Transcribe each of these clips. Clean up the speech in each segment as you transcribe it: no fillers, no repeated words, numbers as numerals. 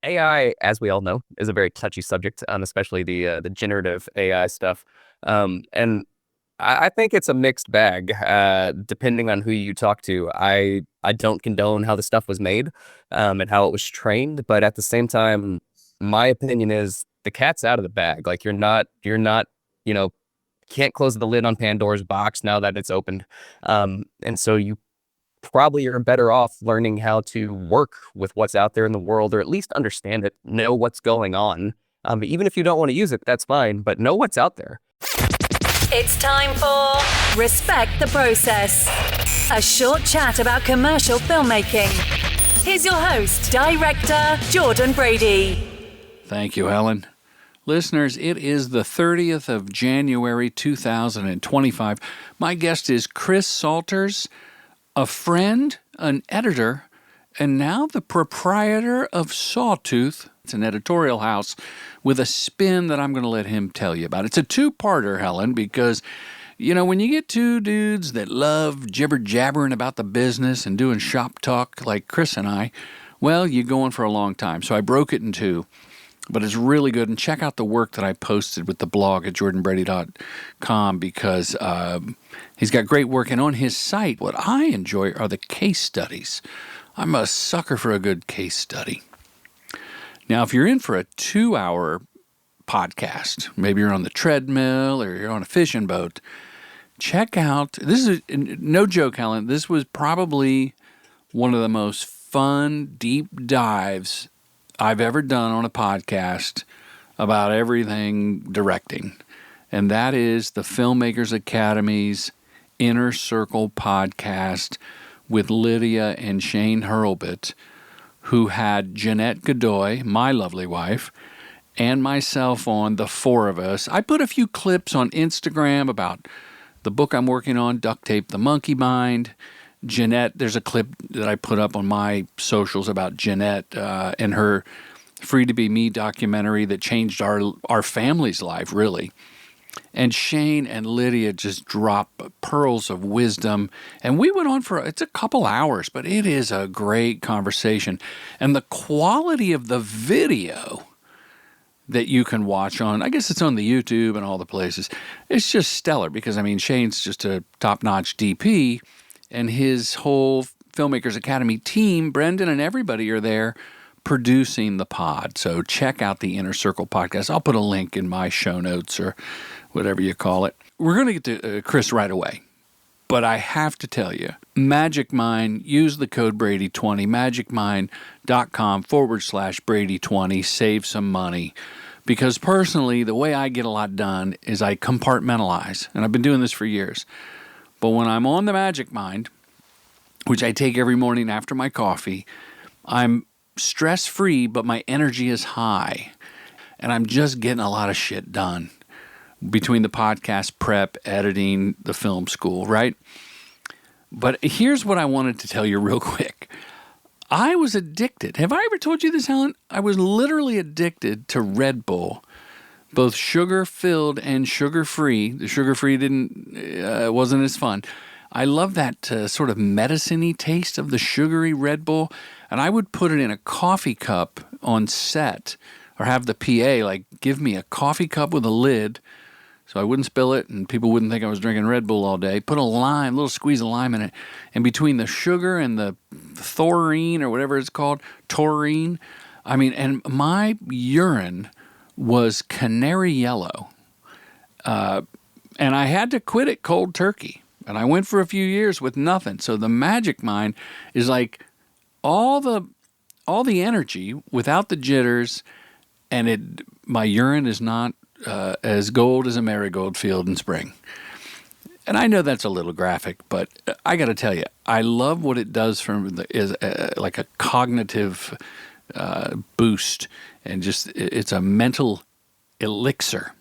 AI, as we all know, is a very touchy subject, especially the generative AI stuff. And I think it's a mixed bag, depending on who you talk to. I don't condone how the stuff was made, and how it was trained, but at the same time, my opinion is the cat's out of the bag. Like you're not, you know, can't close the lid on Pandora's box now that it's opened. And so you probably are better off learning how to work with what's out there in the world, or at least understand it, know what's going on. Even if you don't want to use it, that's fine, but know what's out there. It's time for Respect the Process, a short chat about commercial filmmaking. Here's your host, director Jordan Brady. Thank you, Helen. Listeners, it is the 30th of January, 2025. My guest is Chris Salters, a friend, an editor, and now the proprietor of Sawtooth. It's an editorial house with a spin that I'm going to let him tell you about. It's a two-parter, Helen, because, you know, when you get two dudes that love jibber-jabbering about the business and doing shop talk like Chris and I, well, you're going for a long time. So I broke it in two, but it's really good. And check out the work that I posted with the blog at jordanbrady.com because he's got great work. And on his site, what I enjoy are the case studies. I'm a sucker for a good case study. Now, if you're in for a 2-hour podcast, maybe you're on the treadmill or you're on a fishing boat, check out, this is no joke, Helen, this was probably one of the most fun deep dives I've ever done on a podcast about everything directing. And that is the Filmmakers Academy's Inner Circle podcast with Lydia and Shane Hurlbut, who had Jeanette Godoy, my lovely wife, and myself on, the four of us. I put a few clips on Instagram about the book I'm working on, Duct Tape the Monkey Mind. Jeanette, there's a clip that I put up on my socials about Jeanette and her Free to Be Me documentary that changed our family's life, really. And Shane and Lydia just drop pearls of wisdom. And we went on it's a couple hours, but it is a great conversation. And the quality of the video that you can watch on, I guess it's on the YouTube and all the places, it's just stellar because, I mean, Shane's just a top-notch DP, and his whole Filmmakers Academy team, Brendan and everybody are there producing the pod. So check out the Inner Circle podcast. I'll put a link in my show notes or whatever you call it. We're going to get to Chris right away. But I have to tell you, Magic Mind, use the code Brady20, magicmind.com/Brady20, save some money. Because personally, the way I get a lot done is I compartmentalize. And I've been doing this for years. But when I'm on the Magic Mind, which I take every morning after my coffee, I'm stress-free, but my energy is high. And I'm just getting a lot of shit done between the podcast prep, editing, the film school, right? But here's what I wanted to tell you real quick. I was addicted. Have I ever told you this, Helen? I was literally addicted to Red Bull, both sugar-filled and sugar-free. The sugar-free wasn't as fun. I love that sort of medicine-y taste of the sugary Red Bull, and I would put it in a coffee cup on set, or have the PA give me a coffee cup with a lid so I wouldn't spill it and people wouldn't think I was drinking Red Bull all day. Put a little squeeze of lime in it, and between the sugar and the taurine or whatever it's called, taurine, and my urine was canary yellow. And I had to quit it cold turkey. And I went for a few years with nothing. So the Magic Mind is like all the energy without the jitters, and my urine is not as gold as a marigold field in spring. And I know that's a little graphic, but I got to tell you, I love what it does like a cognitive boost, and just it's a mental elixir.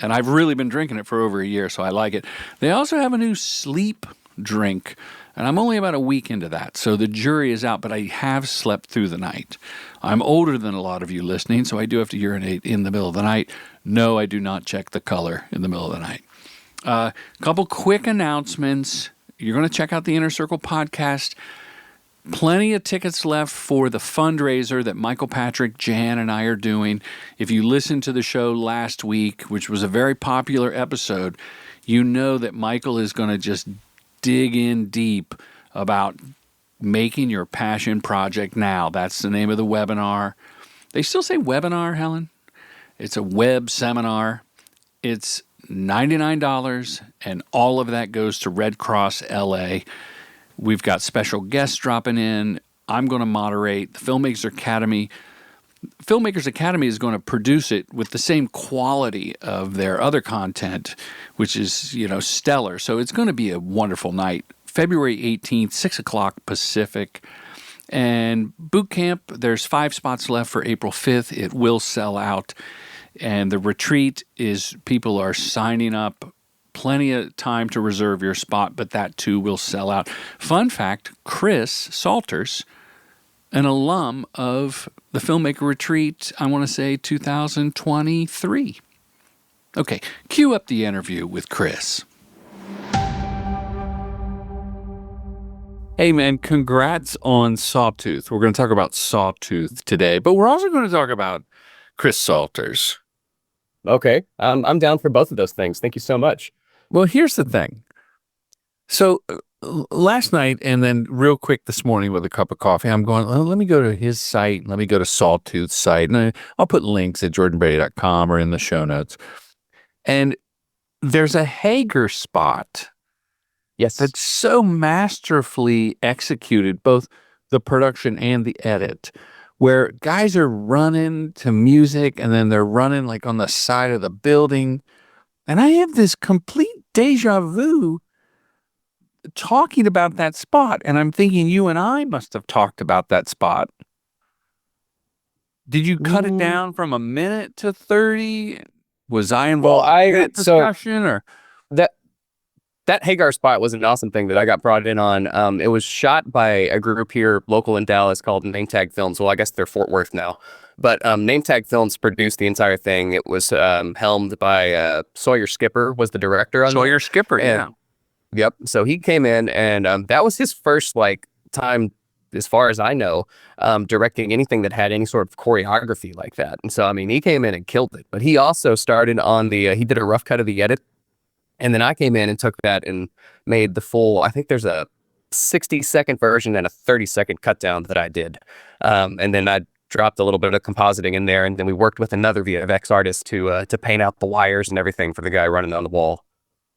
And I've really been drinking it for over a year, so I like it. They also have a new sleep drink, and I'm only about a week into that, so the jury is out, but I have slept through the night. I'm older than a lot of you listening, so I do have to urinate in the middle of the night. No, I do not check the color in the middle of the night. A couple quick announcements. You're going to check out the Inner Circle podcast. Plenty of tickets left for the fundraiser that Michael Patrick, Jann, and I are doing. If you listened to the show last week, which was a very popular episode, you know that Michael is going to just dig in deep about making your passion project now. That's the name of the webinar. They still say webinar, Helen? It's a web seminar. It's $99, and all of that goes to Red Cross LA. We've got special guests dropping in. I'm going to moderate. The Filmmakers Academy. Filmmakers Academy is going to produce it with the same quality of their other content, which is, stellar. So it's going to be a wonderful night. February 18th, 6 o'clock Pacific. And boot camp, there's 5 spots left for April 5th. It will sell out. And the retreat is people are signing up. Plenty of time to reserve your spot, but that too will sell out. Fun fact, Chris Salters, an alum of the Filmmaker Retreat, I want to say 2023. Okay, cue up the interview with Chris. Hey man, congrats on Sawtooth. We're going to talk about Sawtooth today, but we're also going to talk about Chris Salters. Okay. I'm down for both of those things. Thank you so much. Well, here's the thing. So last night and then real quick this morning with a cup of coffee, I'm going, let me go to his site. Let me go to Sawtooth's site. And I'll put links at jordanbrady.com or in the show notes. And there's a Hager spot. Yes. That's so masterfully executed, both the production and the edit, where guys are running to music and then they're running like on the side of the building. And I have this complete deja vu talking about that spot. And I'm thinking you and I must have talked about that spot. Did you cut it down from a minute to 30? Was I involved in that discussion? Or that Hagar spot was an awesome thing that I got brought in on. It was shot by a group here local in Dallas called Name Tag Films. Well, I guess they're Fort Worth now. But Name Tag Films produced the entire thing. It was helmed by Sawyer Skipper was the director on Sawyer Skipper, yeah. Yep. So he came in and that was his first time, as far as I know, directing anything that had any sort of choreography like that. And so, he came in and killed it. But he also started on he did a rough cut of the edit. And then I came in and took that and made the full, I think there's a 60-second version and a 30-second cut down that I did. And then I dropped a little bit of compositing in there, and then we worked with another VFX artist to paint out the wires and everything for the guy running on the wall.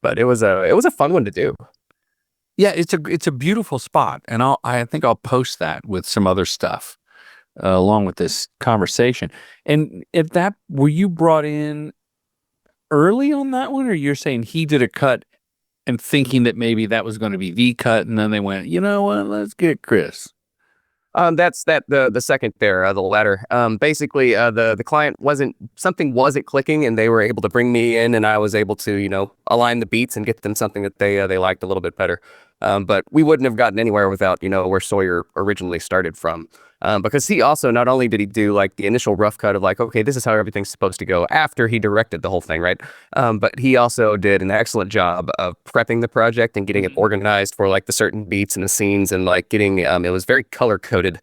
But it was a fun one to do. Yeah, it's a beautiful spot, and I think I'll post that with some other stuff along with this conversation. And were you brought in early on that one, or you're saying he did a cut and thinking that maybe that was going to be the cut, and then they went, you know what, let's get Chris? That's the second there, the latter. Basically, the client something wasn't clicking, and they were able to bring me in, and I was able to, align the beats and get them something that they liked a little bit better. But we wouldn't have gotten anywhere without, where Sawyer originally started from. Because he also, not only did he do the initial rough cut of okay, this is how everything's supposed to go after he directed the whole thing, right? But he also did an excellent job of prepping the project and getting it organized for the certain beats and the scenes and getting, it was very color coded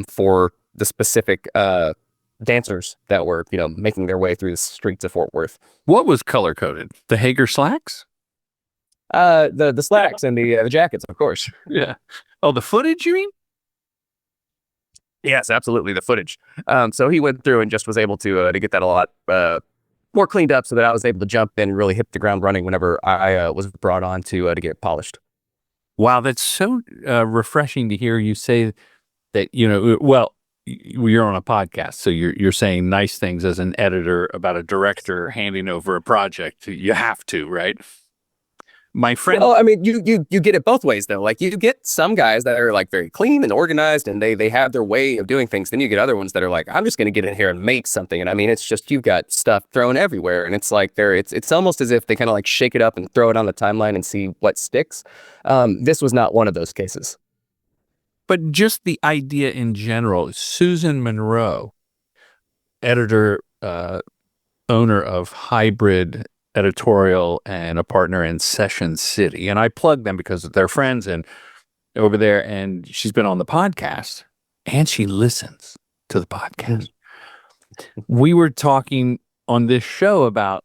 for the specific dancers that were, making their way through the streets of Fort Worth. What was color coded? The Hager slacks? The slacks and the jackets, of course. Yeah. Oh, the footage, you mean? Yes, absolutely. The footage. So he went through and just was able to get that a lot more cleaned up so that I was able to jump in and really hit the ground running whenever I was brought on to get polished. Wow, that's so refreshing to hear you say that, well, you're on a podcast, so you're saying nice things as an editor about a director handing over a project. You have to, right? My friend. Well, you get it both ways though. You get some guys that are very clean and organized, and they have their way of doing things. Then you get other ones that are I'm just going to get in here and make something. And it's just you've got stuff thrown everywhere, and it's it's almost as if they kind of shake it up and throw it on the timeline and see what sticks. This was not one of those cases. But just the idea in general, Susan Monroe, editor, owner of Hybrid Editorial and a partner in Session City. And I plug them because they're friends, and over there, and she's been on the podcast, and she listens to the podcast. We were talking on this show about,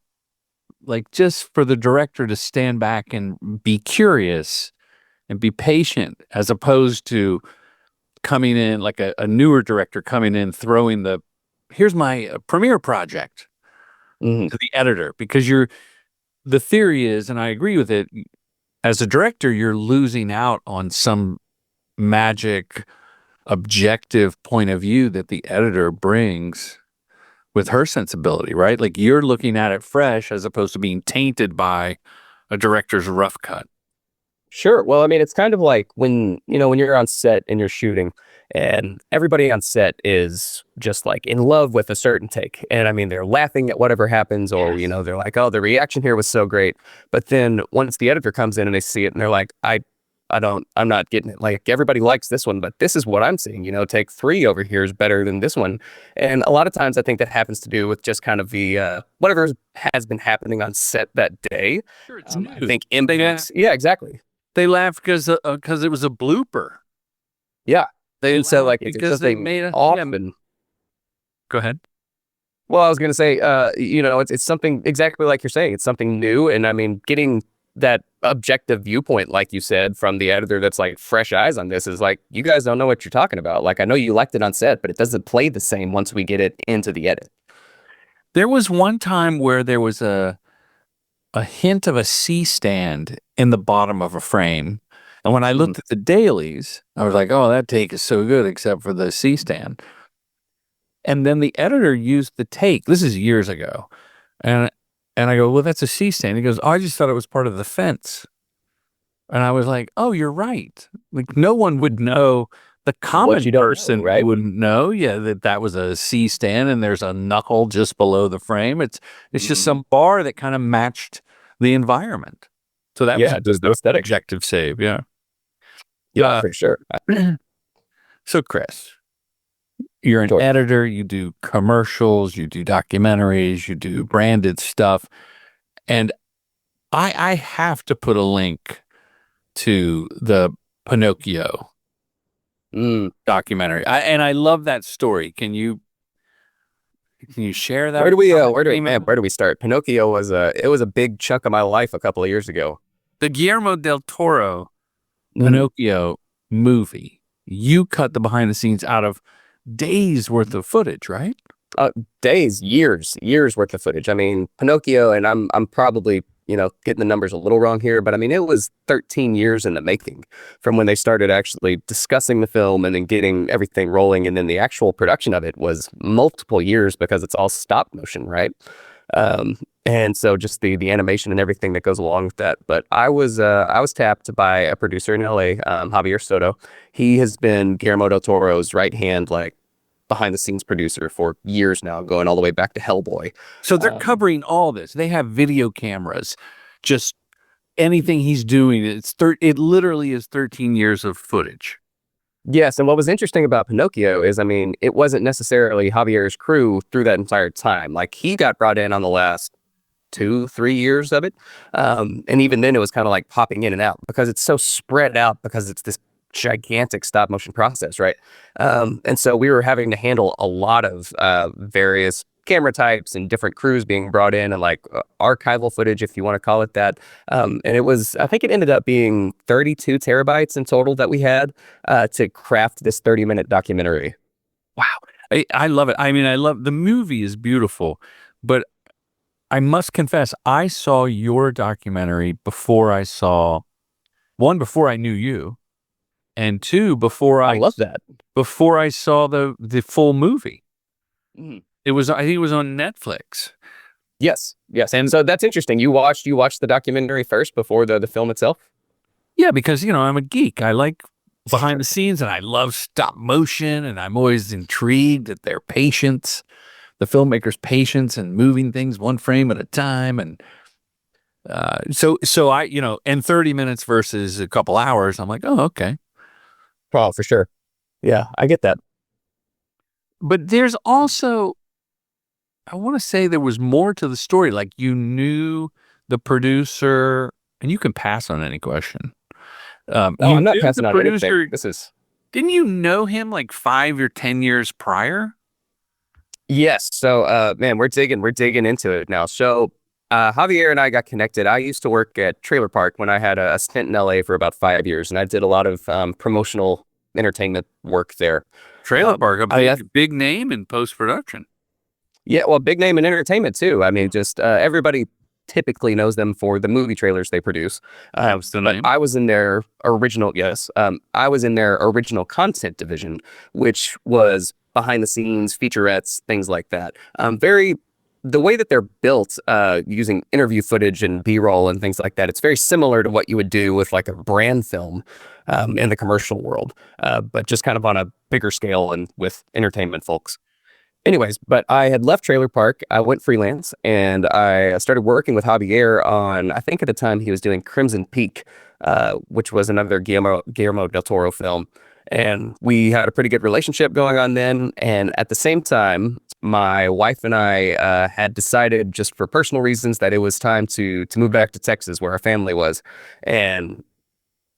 like, just for the director to stand back and be curious and be patient, as opposed to coming in like a newer director coming in, throwing here's my premiere project to the editor, because the theory is, and I agree with it, as a director, you're losing out on some magic, objective point of view that the editor brings with her sensibility, right? Like, you're looking at it fresh as opposed to being tainted by a director's rough cut. Sure. Well, I mean, it's kind of like when you're on set and you're shooting, and everybody on set is just like in love with a certain take. And I mean, they're laughing at whatever happens, or, they're like, oh, the reaction here was so great. But then once the editor comes in and they see it and they're like, I'm not getting it. Like, everybody likes this one, but this is what I'm seeing. Take 3 over here is better than this one. And a lot of times I think that happens to do with just kind of the whatever has been happening on set that day. Sure, it's new. I think impacts. Yeah, exactly. They laugh because it was a blooper. Yeah. They so like because they made it often. Go ahead. Well, I was going to say, it's something exactly like you're saying. It's something new, and I mean, getting that objective viewpoint, like you said, from the editor that's like fresh eyes on this is like, you guys don't know what you're talking about. Like, I know you liked it on set, but it doesn't play the same once we get it into the edit. There was one time where there was a hint of a C-stand in the bottom of a frame. And when I looked at the dailies, I was like, oh, that take is so good, except for the C-stand. And then the editor used the take. This is years ago. And I go, well, that's a C-stand. He goes, oh, I just thought it was part of the fence. And I was like, oh, you're right. Like, no one would know. The common person right? wouldn't know, that was a C-stand and there's a knuckle just below the frame. It's just some bar that kind of matched the environment. So that was no aesthetic. Objective save, yeah. Yeah, for sure. So, Chris, you're an editor, you do commercials, you do documentaries, you do branded stuff. And I have to put a link to the Pinocchio documentary. I love that story. Can you share that? Where do we start? Pinocchio was a big chunk of my life a couple of years ago. The Guillermo del Toro Pinocchio movie. You cut the behind the scenes out of days worth of footage, right? Years worth of footage. I mean, Pinocchio, and I'm probably getting the numbers a little wrong here, but I mean, it was 13 years in the making from when they started actually discussing the film and then getting everything rolling. And then the actual production of it was multiple years because it's all stop motion, right? And so just the animation and everything that goes along with that. But I was tapped by a producer in LA, Javier Soto. He has been Guillermo del Toro's right hand, like, behind the scenes producer for years now, going all the way back to Hellboy. So they're covering all this. They have video cameras, just anything he's doing. It literally is 13 years of footage. Yes, and what was interesting about Pinocchio is, I mean, it wasn't necessarily Javier's crew through that entire time. Like, he got brought in on the last 2-3 years of it. And even then it was kind of like popping in and out because it's so spread out, because it's this gigantic stop motion process, right? And so we were having to handle a lot of various camera types and different crews being brought in, and like archival footage, if you want to call it that. And I think it ended up being 32 terabytes in total that we had to craft this 30-minute documentary. Wow. I love it. I mean, the movie is beautiful, but I must confess, I saw your documentary before I knew you. And 2, I love that. Before I saw the full movie. I think it was on Netflix. Yes. And so that's interesting. You watched the documentary first before the film itself? Yeah, because I'm a geek. I like behind the scenes, and I love stop motion, and I'm always intrigued at their patience, the filmmaker's patience, and moving things one frame at a time. And so I, and 30 minutes versus a couple hours, I'm like, oh, okay. Oh, for sure. Yeah, I get that. But there's also, I want to say there was more to the story. Like, you knew the producer, and you can pass on any question. Oh, You I'm not knew the passing on anything. producer. This is Didn't you know him like 5 or 10 years prior? Yes. So, man, we're digging into it now. So, Javier and I got connected. I used to work at Trailer Park when I had a stint in LA for about 5 years, and I did a lot of promotional entertainment work there. Trailer Park, a I big name in post production. Yeah, well, big name in entertainment too. I mean, just everybody typically knows them for the movie trailers they produce. That was the But name. I was in their original, yes, I was in their original content division, which was behind the scenes, featurettes, things like that. The way that they're built, using interview footage and B-roll and things like that, it's very similar to what you would do with like a brand film in the commercial world, but just kind of on a bigger scale and with entertainment folks. Anyways, but I had left Trailer Park. I went freelance and I started working with Javier on, I think at the time he was doing Crimson Peak, which was another Guillermo del Toro film. And we had a pretty good relationship going on then. And at the same time, my wife and I had decided, just for personal reasons, that it was time to move back to Texas where our family was. And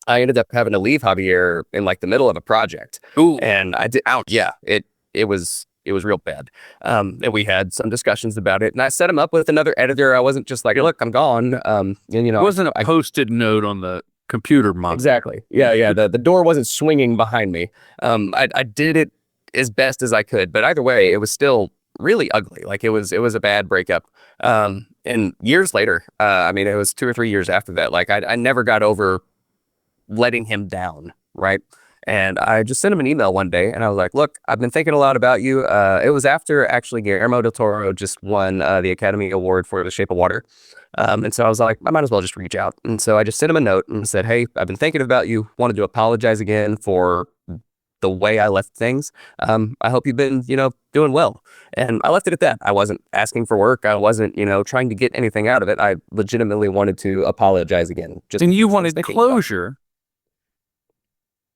I ended up having to leave Javier in like the middle of a project. Ooh, And I did, ouch, yeah, it was real bad. And we had some discussions about it. And I set him up with another editor. I wasn't just like, look, I'm gone. And it wasn't a posted note on the computer monitor. exactly. Yeah. The door wasn't swinging behind me. I did it as best as I could, but either way, it was still really ugly. Like it was a bad breakup. And years later, I mean, it was 2 or 3 years after that. Like I never got over letting him down, right? And I just sent him an email one day and I was like, look, I've been thinking a lot about you. It was after actually Guillermo del Toro just won the Academy Award for The Shape of Water. And so I was like, I might as well just reach out. And so I just sent him a note and said, hey, I've been thinking about you, wanted to apologize again for the way I left things. I hope you've been, doing well. And I left it at that. I wasn't asking for work. I wasn't, trying to get anything out of it. I legitimately wanted to apologize again. And you wanted closure.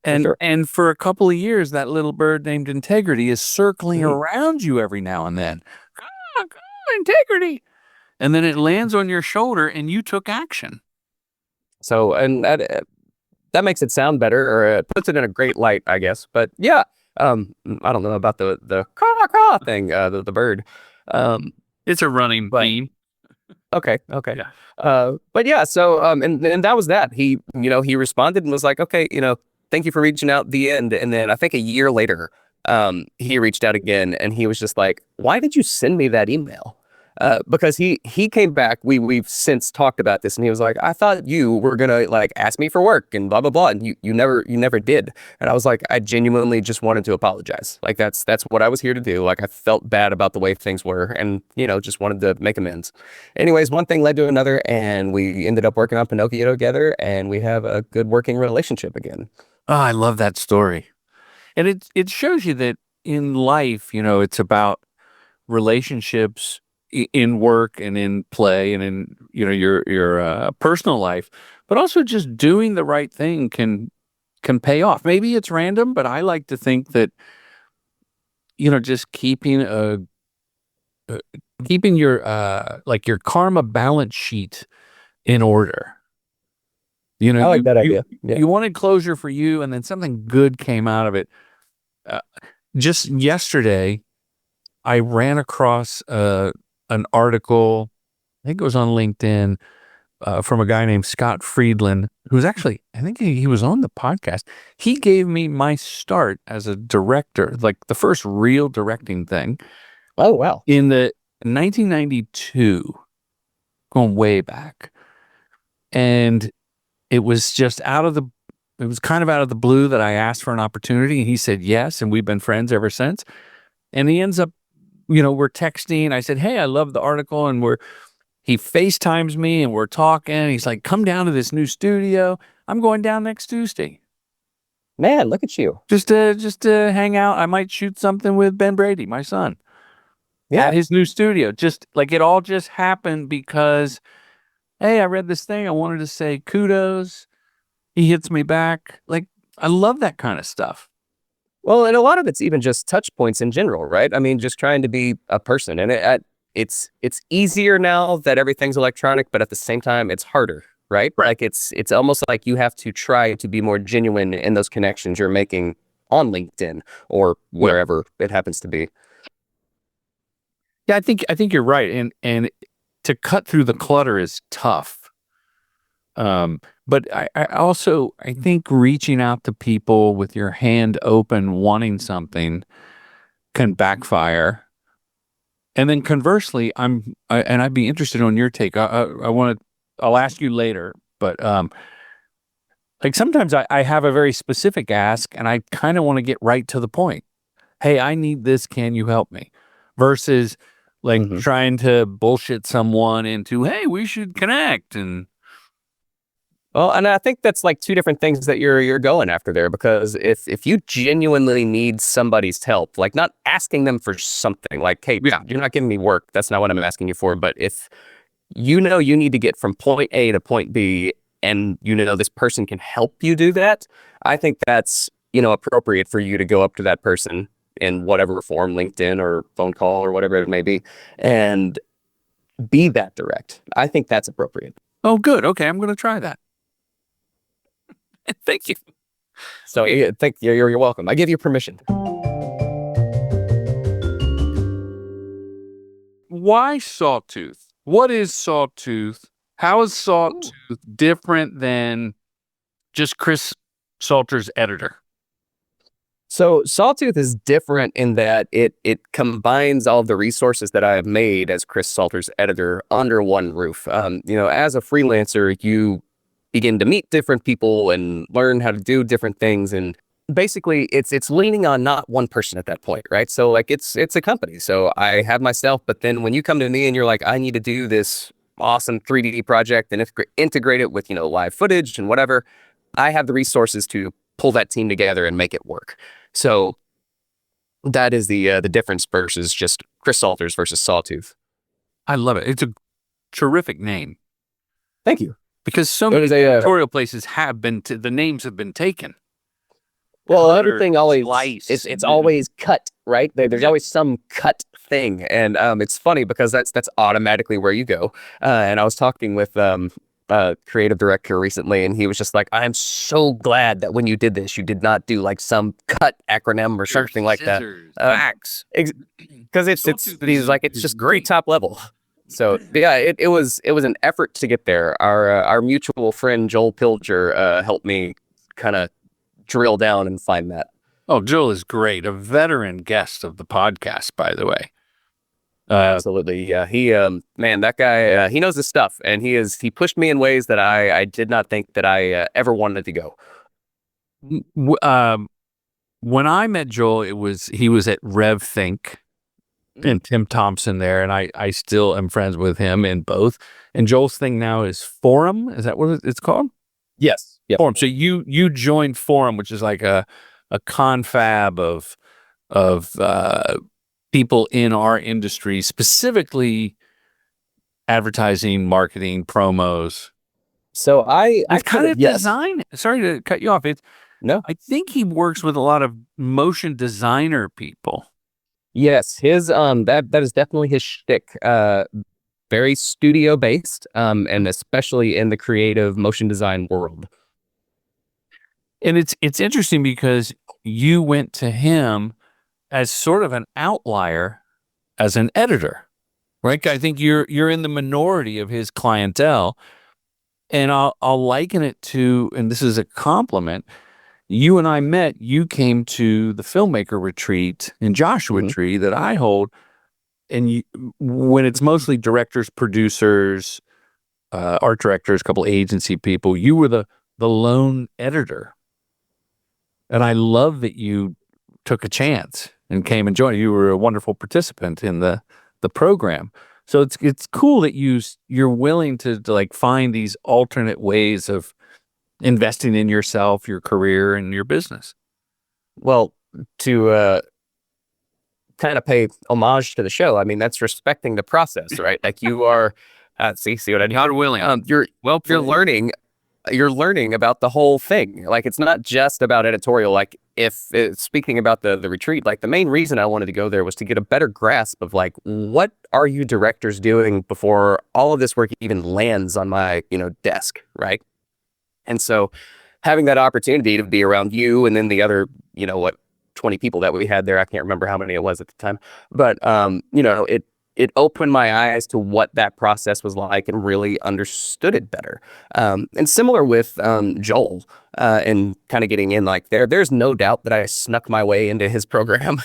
And for a couple of years, that little bird named Integrity is circling around you every now and then. Integrity. And then it lands on your shoulder and you took action. So, and that makes it sound better, or it puts it in a great light, I guess. But yeah, I don't know about the caw caw thing, the bird. It's a running theme. Okay. Yeah. But yeah, so and that was that. He responded and was like, okay, thank you for reaching out, the end. And then I think a year later, he reached out again and he was just like, why did you send me that email? Because he came back, we've since talked about this, and he was like, I thought you were gonna like ask me for work and blah blah blah, and you never did. And I was like, I genuinely just wanted to apologize. Like that's what I was here to do. Like I felt bad about the way things were, and just wanted to make amends. Anyways, one thing led to another, and we ended up working on Pinocchio together, and we have a good working relationship again. Oh, I love that story. And it shows you that in life, it's about relationships in work and in play and in, your personal life, but also just doing the right thing can pay off. Maybe it's random, but I like to think that, just keeping your like your karma balance sheet in order. I like that idea. Yeah. You wanted closure for you, and then something good came out of it. Just yesterday, I ran across an article, I think it was on LinkedIn, from a guy named Scott Friedland, who's actually, I think he was on the podcast. He gave me my start as a director, like the first real directing thing. Oh, wow. In the 1992, going way back. And it was just it was kind of out of the blue that I asked for an opportunity, and he said yes, and we've been friends ever since. And he ends up, we're texting. I said, hey, I love the article, and he FaceTimes me, and we're talking. He's like, come down to this new studio. I'm going down next Tuesday. Man, look at you. Just to hang out. I might shoot something with Ben Brady, my son. Yeah. At his new studio. Just like it all just happened because, hey, I read this thing. I wanted to say kudos. He hits me back. Like, I love that kind of stuff. Well, and a lot of it's even just touch points in general, right? I mean, just trying to be a person. And it's easier now that everything's electronic, but at the same time, it's harder, right? Right. Like it's almost like you have to try to be more genuine in those connections you're making on LinkedIn or wherever it happens to be. Yeah, I think you're right, and to cut through the clutter is tough. But I think reaching out to people with your hand open, wanting something, can backfire. And then conversely, and I'd be interested on your take. I'll ask you later, but like sometimes I have a very specific ask, and I kind of want to get right to the point. Hey, I need this. Can you help me? Versus like trying to bullshit someone into, hey, we should connect. And well, and I think that's like two different things that you're going after there, because if you genuinely need somebody's help, like not asking them for something like, hey, you're not giving me work. That's not what I'm asking you for. But if you know you need to get from point A to point B, and you know this person can help you do that, I think that's, appropriate for you to go up to that person in whatever form, LinkedIn or phone call or whatever it may be, and be that direct. I think that's appropriate. oh, good. Okay, I'm going to try that. Thank you. So you're welcome. I give you permission. Why Sawtooth? What is Sawtooth? How is Sawtooth different than just Chris Salter's editor? So Sawtooth is different in that it combines all of the resources that I have made as Chris Salter's editor under one roof. As a freelancer, you begin to meet different people and learn how to do different things. And basically it's leaning on not one person at that point, right? So like it's a company. So I have myself, but then when you come to me and you're like, I need to do this awesome 3D project and integrate it with, live footage and whatever, I have the resources to pull that team together and make it work. So that is the difference versus just Chris Salters versus Sawtooth. I love it. It's a terrific name. Thank you. Because so many editorial places have been, the names have been taken. Well, everything always, it's always cut, right? There's always some cut thing. And it's funny because that's automatically where you go. And I was talking with creative director recently, and he was just like, I'm so glad that when you did this, you did not do like some cut acronym or something like that. Facts. Because he's like, it's just great top level. So yeah, it was an effort to get there. Our mutual friend Joel Pilger helped me kind of drill down and find that. Oh, Joel is great, a veteran guest of the podcast, by the way. Absolutely, yeah. He, man, that guy, he knows his stuff, and he pushed me in ways that I did not think that I ever wanted to go. When I met Joel, he was at RevThink, and Tim Thompson there, and I still am friends with him in both. And Joel's thing now is Forum. Is that what it's called? Yes. Yep. Forum. So you joined Forum, which is like a confab of people in our industry, specifically advertising, marketing, promos. So I kind of design. Sorry to cut you off. No. I think he works with a lot of motion designer people. Yes, his that is definitely his shtick. Very studio based, and especially in the creative motion design world. And it's interesting because you went to him as sort of an outlier as an editor, right? I think you're in the minority of his clientele, and I'll liken it to, and this is a compliment. You and I met, you came to the filmmaker retreat in Joshua Tree that I hold. And when it's mostly directors, producers, art directors, a couple agency people, you were the lone editor. And I love that you took a chance and came and joined. You were a wonderful participant in the program. So it's cool that you're willing to like find these alternate ways of investing in yourself, your career, and your business. Well, to kind of pay homage to the show, I mean, that's respecting the process, right? Like you are, see what I mean? God willing. You're learning about the whole thing. Like it's not just about editorial. Like if speaking about the retreat, like the main reason I wanted to go there was to get a better grasp of like, what are you directors doing before all of this work even lands on my, desk, right? And so having that opportunity to be around you and then the other, 20 people that we had there, I can't remember how many it was at the time, but it opened my eyes to what that process was like and really understood it better. And similar with Joel and kind of getting in like there's no doubt that I snuck my way into his program.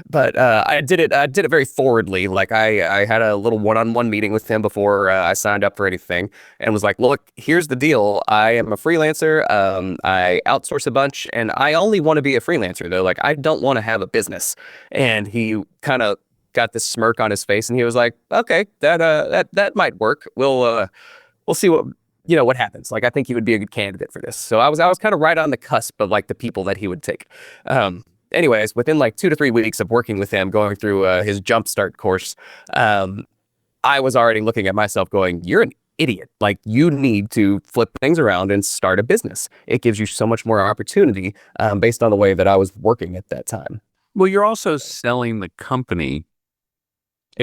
But I did it very forwardly. Like I had a little one-on-one meeting with him before I signed up for anything and was like, look, here's the deal. I am a freelancer. I outsource a bunch and I only want to be a freelancer though. Like I don't want to have a business. And he kind of got this smirk on his face and he was like, okay, that might work. We'll see what happens. Like, I think he would be a good candidate for this. So I was kind of right on the cusp of like the people that he would take. Anyways, within like 2 to 3 weeks of working with him, going through his jumpstart course, I was already looking at myself going, you're an idiot. Like, you need to flip things around and start a business. It gives you so much more opportunity based on the way that I was working at that time. Well, you're also selling the company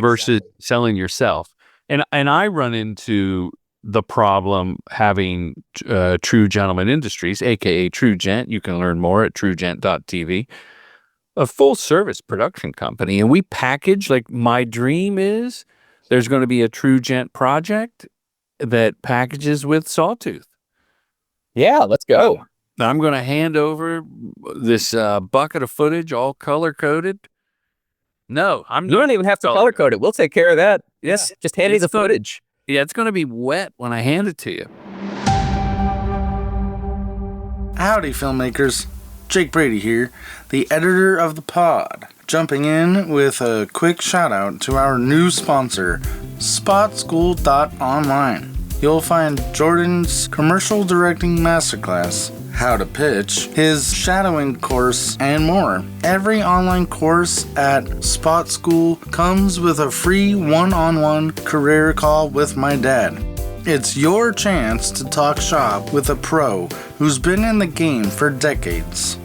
versus selling yourself. And I run into the problem having True Gentleman Industries, aka True Gent. You can learn more at truegent.tv, a full service production company. And we package, like, my dream is there's going to be a True Gent project that packages with Sawtooth. Yeah, let's go. I'm going to hand over this bucket of footage, all color coded. No, you don't even have to color code it. We'll take care of that. Yes, just hand me the footage. Yeah, it's going to be wet when I hand it to you. Howdy, filmmakers. Jake Brady here, the editor of the pod, jumping in with a quick shout out to our new sponsor, spotschool.online. You'll find Jordan's commercial directing masterclass, how to pitch, his shadowing course, and more. Every online course at Spot School comes with a free one-on-one career call with my dad. It's your chance to talk shop with a pro who's been in the game for decades.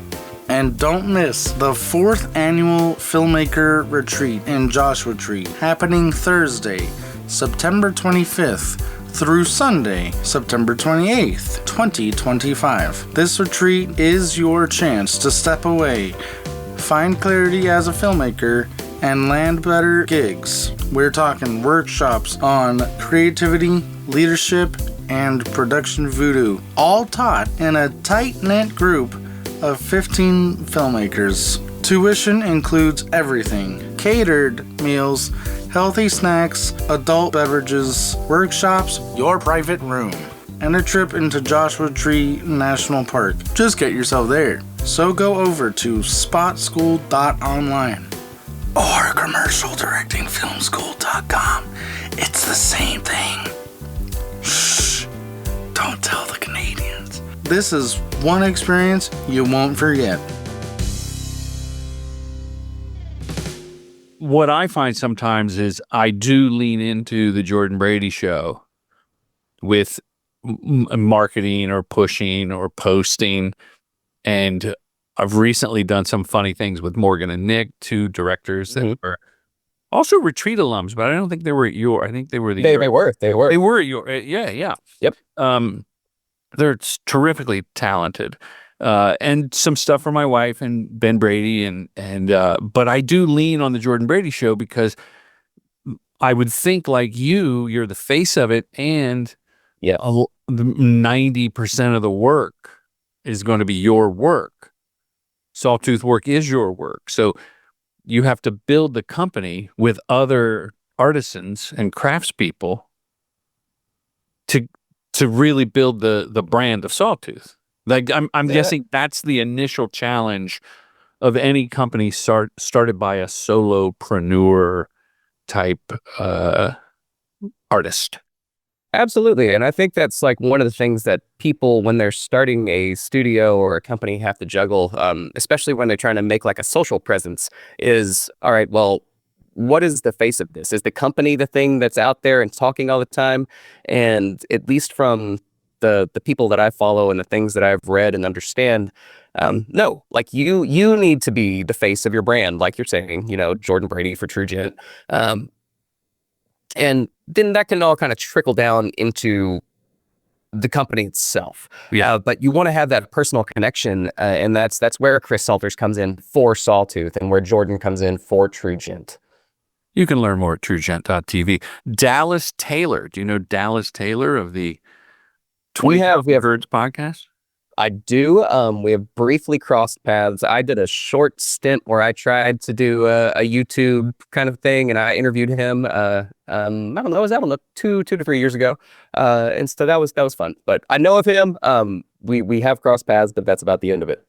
And don't miss the 4th annual Filmmaker Retreat in Joshua Tree, happening Thursday, September 25th, through Sunday, September 28th, 2025. This retreat is your chance to step away, find clarity as a filmmaker, and land better gigs. We're talking workshops on creativity, leadership, and production voodoo, all taught in a tight-knit group of 15 filmmakers. Tuition includes everything: catered meals, healthy snacks, adult beverages, workshops, your private room, and a trip into Joshua Tree National Park. Just get yourself there. So go over to spotschool.online or commercialdirectingfilmschool.com. It's the same thing. Shh, don't tell the Canadians. This is one experience you won't forget. What I find sometimes is I do lean into the Jordan Brady show with marketing or pushing or posting. And I've recently done some funny things with Morgan and Nick, 2 directors that were also retreat alums, but I don't think they were at your, I think they were They were at your, yeah. Yep. They're terrifically talented. And some stuff for my wife and Ben Brady but I do lean on the Jordan Brady show because I would think like you're the face of it, and 90% of the work is going to be your work. Sawtooth work is your work. So you have to build the company with other artisans and craftspeople to really build the brand of Sawtooth. Like I'm guessing that's the initial challenge of any company started by a solopreneur type artist. Absolutely. And I think that's like one of the things that people, when they're starting a studio or a company, have to juggle, especially when they're trying to make like a social presence, is, all right, well, what is the face of this? Is the company the thing that's out there and talking all the time? And at least from the people that I follow and the things that I've read and understand, No, like you need to be the face of your brand, like you're saying, Jordan Brady for TrueGent. And then that can all kind of trickle down into the company itself. Yeah. But you want to have that personal connection, and that's where Chris Salters comes in for Sawtooth, and where Jordan comes in for TrueGent. You can learn more at truegent.tv. Dallas Taylor. Do you know Dallas Taylor of the 20 Birds podcast? I do. We have briefly crossed paths. I did a short stint where I tried to do a YouTube kind of thing, and I interviewed him. I don't know, it was, I don't know, 2 to 3 years ago. And so that was fun. But I know of him. We have crossed paths, but that's about the end of it.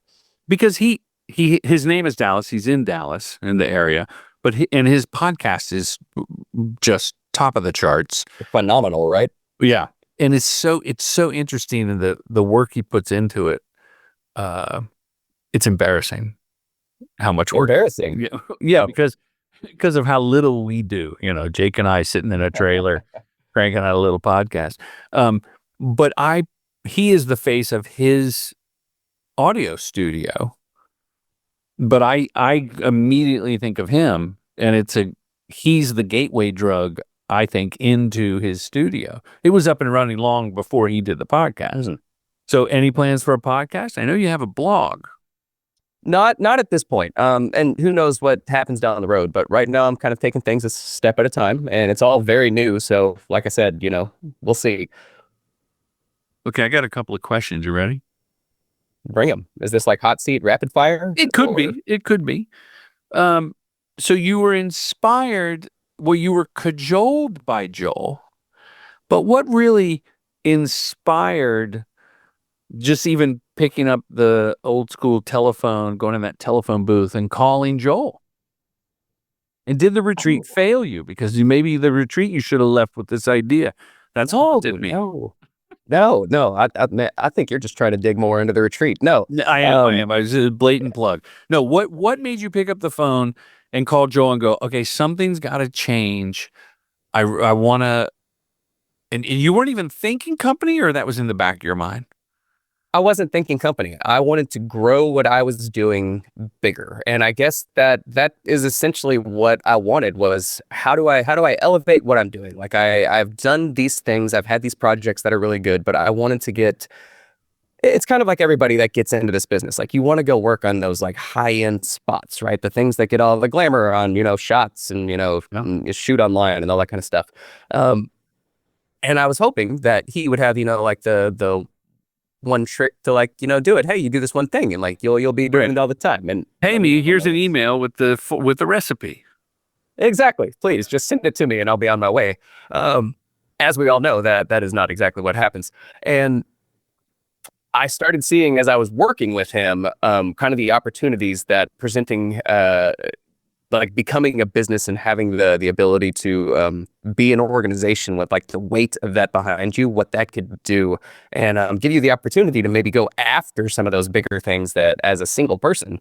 Because his name is Dallas. He's in Dallas, in the area, but and his podcast is just top of the charts. Phenomenal, right? Yeah. And it's so interesting, and the work he puts into it. It's embarrassing how much work. Embarrassing. Yeah, because of how little we do. Jake and I sitting in a trailer, cranking out a little podcast. But he is the face of his audio studio. But I immediately think of him, and he's the gateway drug, I think, into his studio. It was up and running long before he did the podcast. So any plans for a podcast? I know you have a blog. Not at this point. And who knows what happens down the road, but right now I'm kind of taking things a step at a time, and it's all very new. So like I said, we'll see. Okay, I got a couple of questions. You ready? Bring them. Is this like hot seat rapid fire? It could be. It could be. So you were inspired. Well, you were cajoled by Joel, but what really inspired just even picking up the old school telephone, going in that telephone booth and calling Joel? And did the retreat fail you? Because maybe the retreat you should have left with this idea. That's all it did me. No. I think you're just trying to dig more into the retreat. No, I am. I was a blatant plug. No, what made you pick up the phone and call Joel and go, okay, something's got to change. I want to, and you weren't even thinking company, or that was in the back of your mind? I wasn't thinking company. I wanted to grow what I was doing bigger. And I guess that is essentially what I wanted, was how do I elevate what I'm doing? Like I've done these things, I've had these projects that are really good, but I wanted to it's kind of like everybody that gets into this business. Like you want to go work on those like high-end spots, right? The things that get all the glamour on, shots and, you shoot online and all that kind of stuff. And I was hoping that he would have, like the one trick to do it. Hey, you do this one thing and like you'll be doing it all the time. And hey, here's an email with the recipe. Exactly. Please just send it to me and I'll be on my way. As we all know, that is not exactly what happens. And I started seeing, as I was working with him, kind of the opportunities that presenting, like becoming a business and having the ability to be an organization with like the weight of that behind you, what that could do, and give you the opportunity to maybe go after some of those bigger things that as a single person,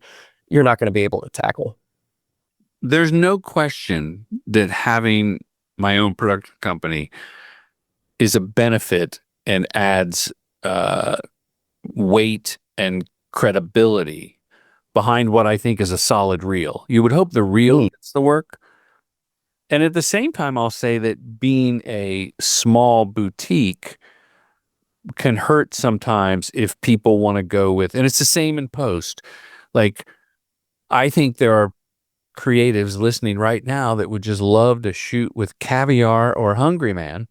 you're not going to be able to tackle. There's no question that having my own production company is a benefit and adds weight and credibility behind what I think is a solid reel. You would hope the reel gets the work. And at the same time, I'll say that being a small boutique can hurt sometimes if people want to go with, and it's the same in post. Like, I think there are creatives listening right now that would just love to shoot with Caviar or Hungry Man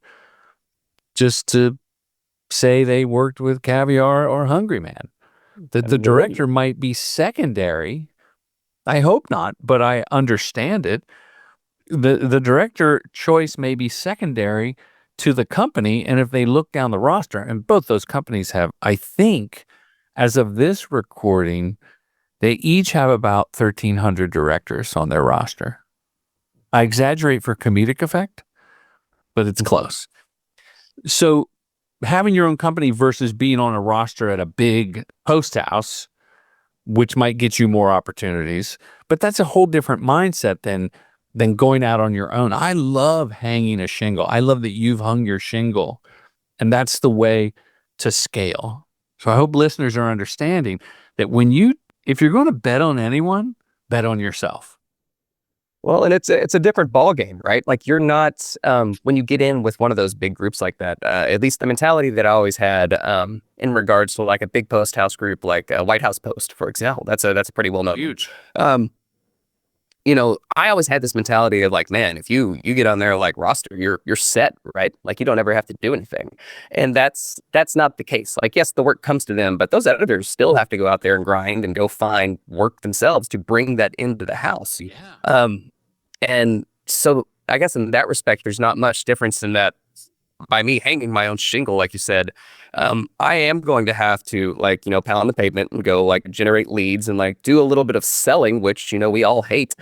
just to say they worked with Caviar or Hungry Man. The director might be secondary. I hope not, but I understand it. The director choice may be secondary to the company, and if they look down the roster, and both those companies have, I think, as of this recording, they each have about 1,300 directors on their roster. I exaggerate for comedic effect, but it's close. So having your own company versus being on a roster at a big post house, which might get you more opportunities, but that's a whole different mindset than going out on your own. I love hanging a shingle. I love that you've hung your shingle, and that's the way to scale. So I hope listeners are understanding that if you're going to bet on anyone, bet on yourself. Well, and it's a different ball game, right? Like you're not when you get in with one of those big groups like that. At least the mentality that I always had in regards to like a big post house group, like a White House Post, for example. That's a pretty well known. Huge. I always had this mentality of like, man, if you get on their like roster, you're set, right? Like you don't ever have to do anything, and that's not the case. Like, yes, the work comes to them, but those editors still have to go out there and grind and go find work themselves to bring that into the house. Yeah. And so I guess in that respect, there's not much difference in that. By me hanging my own shingle, like you said, I am going to have to like, pound the pavement and go like generate leads and like do a little bit of selling, which, we all hate.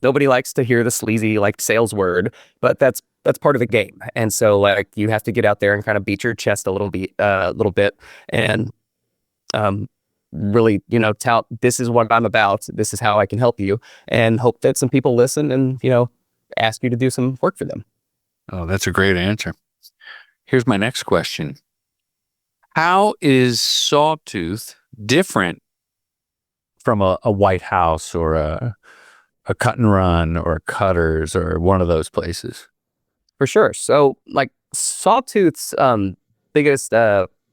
Nobody likes to hear the sleazy like sales word, but that's part of the game. And so like you have to get out there and kind of beat your chest a little bit and really, tout, this is what I'm about. This is how I can help you, and hope that some people listen and, ask you to do some work for them. Oh, that's a great answer. Here's my next question. How is Sawtooth different from a White House or a Cut and Run or Cutters or one of those places? For sure. So like Sawtooth's biggest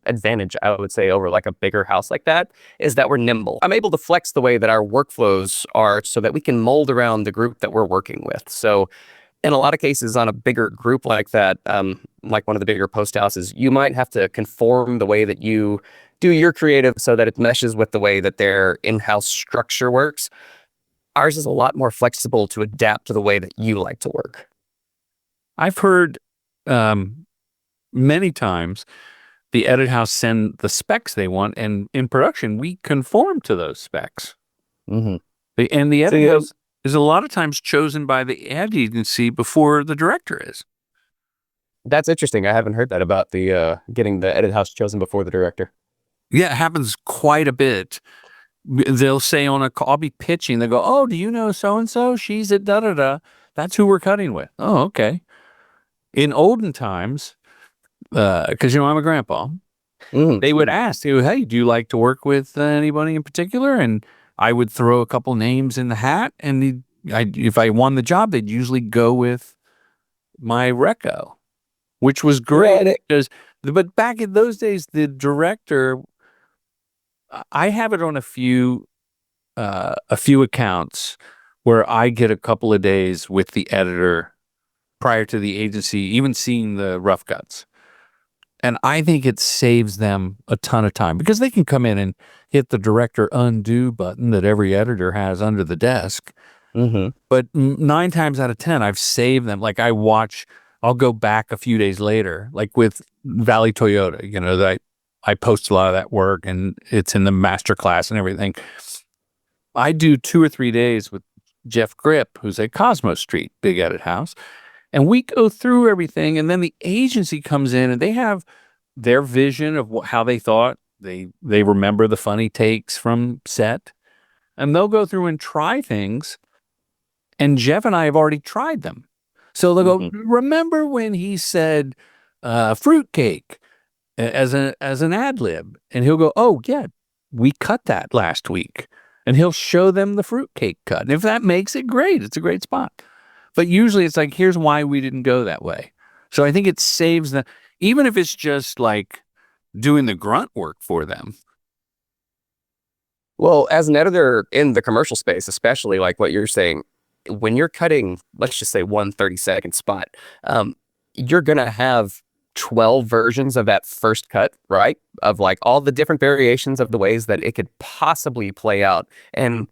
advantage, I would say, over like a bigger house like that is that we're nimble. I'm able to flex the way that our workflows are so that we can mold around the group that we're working with. So in a lot of cases on a bigger group like that, like one of the bigger post houses, you might have to conform the way that you do your creative so that it meshes with the way that their in-house structure works. Ours is a lot more flexible to adapt to the way that you like to work. I've heard many times the edit house send the specs they want, and in production, we conform to those specs. Mm-hmm. And the edit house is a lot of times chosen by the ad agency before the director is. That's interesting. I haven't heard that about the getting the edit house chosen before the director. Yeah, it happens quite a bit. They'll say on a call, I'll be pitching, they go, oh, do you know so-and-so? She's at da-da-da. That's who we're cutting with. Oh, okay. In olden times, because, I'm a grandpa, they would ask, hey, do you like to work with anybody in particular? And I would throw a couple names in the hat, and if I won the job, they'd usually go with my reco, which was great. But back in those days, the director, I have it on a few accounts where I get a couple of days with the editor prior to the agency even seeing the rough cuts. And I think it saves them a ton of time because they can come in and hit the director undo button that every editor has under the desk. Mm-hmm. But 9 times out of 10, I've saved them. Like I'll go back a few days later, like with Valley Toyota, that I post a lot of that work and it's in the master class and everything. I do 2 or 3 days with Jeff Grip, who's at Cosmos Street, big edit house. And we go through everything, and then the agency comes in, and they have their vision of how they thought. They remember the funny takes from set, and they'll go through and try things, and Jeff and I have already tried them. So they'll go, remember when he said fruitcake as an ad lib? And he'll go, oh, yeah, we cut that last week. And he'll show them the fruitcake cut. And if that makes it great, it's a great spot. But usually it's like, here's why we didn't go that way. So I think it saves them, even if it's just like doing the grunt work for them. Well, as an editor in the commercial space, especially like what you're saying, when you're cutting, let's just say 1 30-second spot, you're going to have 12 versions of that first cut, right? Of like all the different variations of the ways that it could possibly play out. And,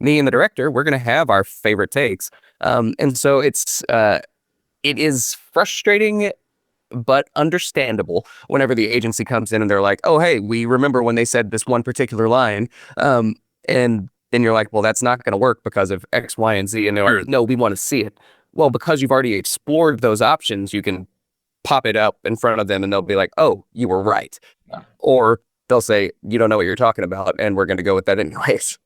me and the director, we're going to have our favorite takes. And so it is frustrating, but understandable whenever the agency comes in and they're like, oh, hey, we remember when they said this one particular line. And then you're like, well, that's not going to work because of X, Y, and Z. And they're like, no, we want to see it. Well, because you've already explored those options, you can pop it up in front of them and they'll be like, oh, you were right. Or they'll say, you don't know what you're talking about, and we're going to go with that anyways.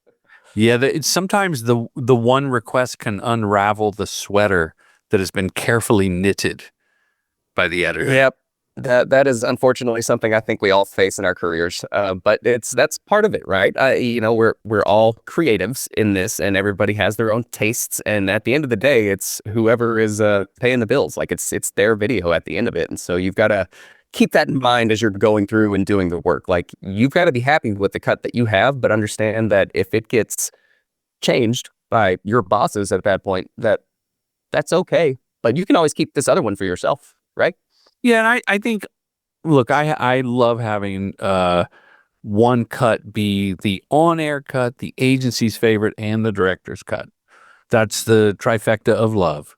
Yeah, sometimes the one request can unravel the sweater that has been carefully knitted by the editor. Yep. That is unfortunately something I think we all face in our careers, but that's part of it, right? We're all creatives in this, and everybody has their own tastes. And at the end of the day, it's whoever is paying the bills. Like it's their video at the end of it, and so you've got to keep that in mind as you're going through and doing the work. Like you've got to be happy with the cut that you have, but understand that if it gets changed by your bosses at that point, that's okay. But you can always keep this other one for yourself, right? Yeah, and I think, look, I love having one cut be the on-air cut, the agency's favorite, and the director's cut. That's the trifecta of love.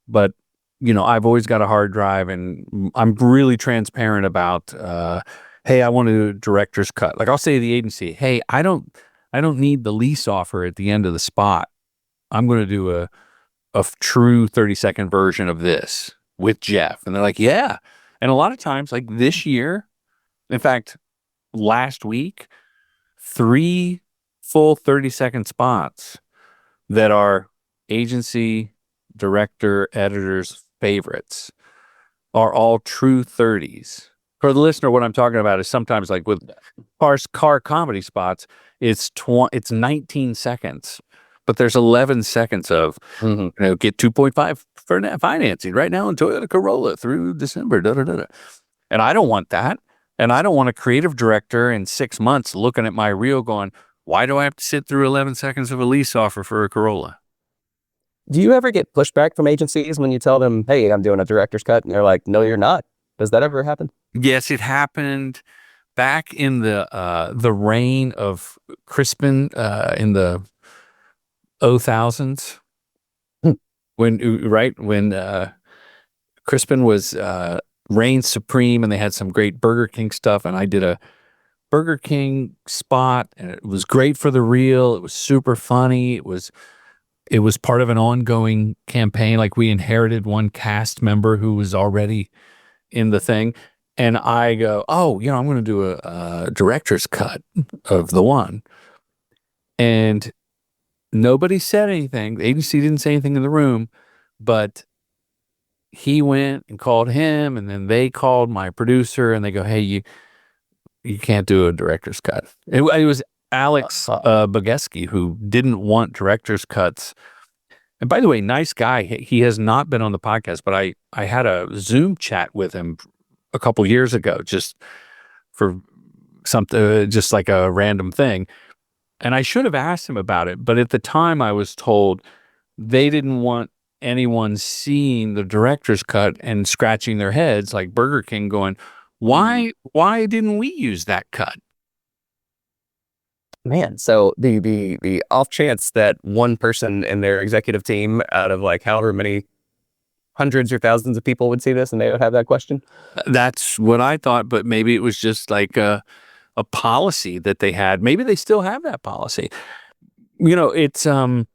But, I've always got a hard drive, and I'm really transparent about, hey, I want to do a director's cut. Like I'll say to the agency, hey, I don't need the lease offer at the end of the spot. I'm going to do a true 30-second version of this with Jeff. And they're like, yeah. And a lot of times, like this year, in fact, last week, 3 full 30-second spots that are agency, director, editors' favorites are all true 30s. For the listener, what I'm talking about is sometimes like with car comedy spots, it's 19 seconds. But there's 11 seconds of, get 2.5 for financing right now in Toyota Corolla through December. Da, da, da, da. And I don't want that. And I don't want a creative director in 6 months looking at my reel going, why do I have to sit through 11 seconds of a lease offer for a Corolla? Do you ever get pushback from agencies when you tell them, hey, I'm doing a director's cut? And they're like, no, you're not. Does that ever happen? Yes, it happened back in the reign of Crispin in the 2000s, when Crispin was reigned supreme, and they had some great Burger King stuff, and I did a Burger King spot, and it was great for the reel. It was super funny. It was part of an ongoing campaign. Like we inherited one cast member who was already in the thing, and I go, oh, I'm going to do a director's cut of the one, and nobody said anything. The agency didn't say anything in the room, but he went and called him, and then they called my producer, and they go, hey, you can't do a director's cut. It was Alex Bogeski who didn't want director's cuts. And by the way, nice guy. He has not been on the podcast, but I had a Zoom chat with him a couple years ago, just for something, just like a random thing. And I should have asked him about it, but at the time I was told they didn't want anyone seeing the director's cut and scratching their heads like Burger King going, why didn't we use that cut? Man, so the off chance that one person in their executive team out of like however many hundreds or thousands of people would see this and they would have that question? That's what I thought, but maybe it was just like a policy that they had. Maybe they still have that policy. It's a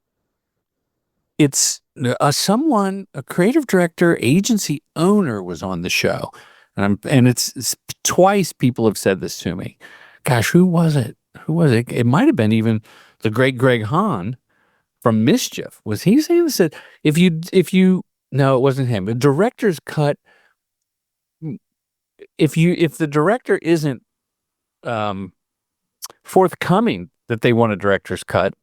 creative director, agency owner was on the show, and it's twice people have said this to me. Gosh, who was it? It might have been even the great Greg Hahn from Mischief. Was he saying this? No, it wasn't him. A director's cut. If the director isn't forthcoming that they want a director's cut,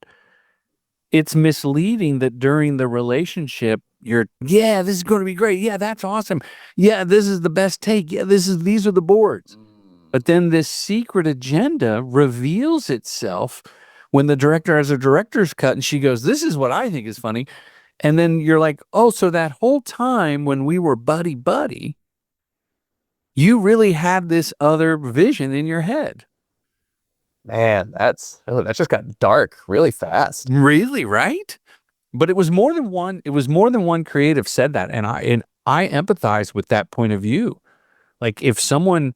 it's misleading that during the relationship this is going to be great. Yeah, that's awesome. Yeah, this is the best take. Yeah, these are the boards. But then this secret agenda reveals itself when the director has a director's cut and she goes, this is what I think is funny. And then you're like, oh, so that whole time when we were buddy, you really had this other vision in your head. Man, that just got dark really fast. Really, right? But it was more than one. It was more than one creative said that, and I empathize with that point of view. Like if someone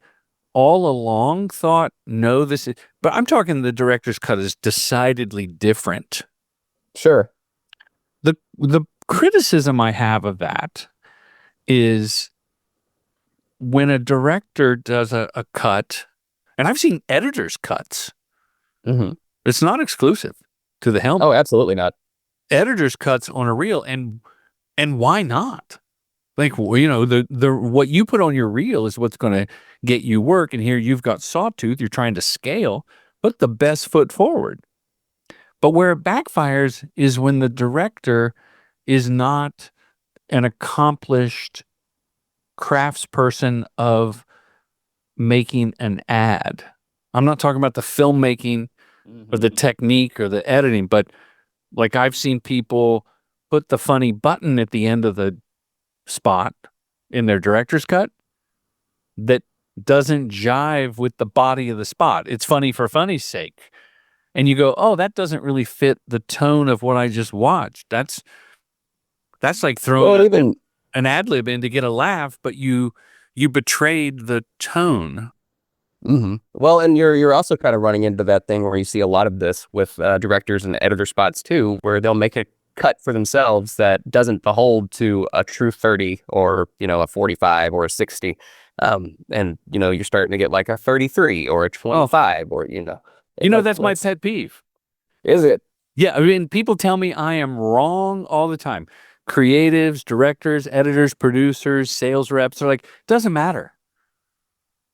all along thought, no, this is. But I'm talking the director's cut is decidedly different. Sure. The criticism I have of that is when a director does a cut, and I've seen editors' cuts. Mm-hmm. It's not exclusive to the helmet. Oh, absolutely not. Editors' cuts on a reel, and why not? Like, you know, the what you put on your reel is what's going to get you work. And here you've got Sawtooth, you're trying to scale, put the best foot forward. But where it backfires is when the director is not an accomplished craftsperson of making an ad. I'm not talking about the filmmaking or the technique or the editing, but like I've seen people put the funny button at the end of the spot in their director's cut that doesn't jive with the body of the spot. It's funny for funny's sake. And you go, oh, that doesn't really fit the tone of what I just watched. That's like throwing an ad lib in to get a laugh, but you betrayed the tone. Mm-hmm. Well, and you're also kind of running into that thing where you see a lot of this with directors and editor spots too, where they'll make a cut for themselves that doesn't behold to a true 30 or, you know, a 45 or a 60. And, you know, you're starting to get like a 33 or a 25 or, you know. That's my pet peeve. Is it? Yeah. I mean, people tell me I am wrong all the time. Creatives, directors, editors, producers, sales reps are like, doesn't matter.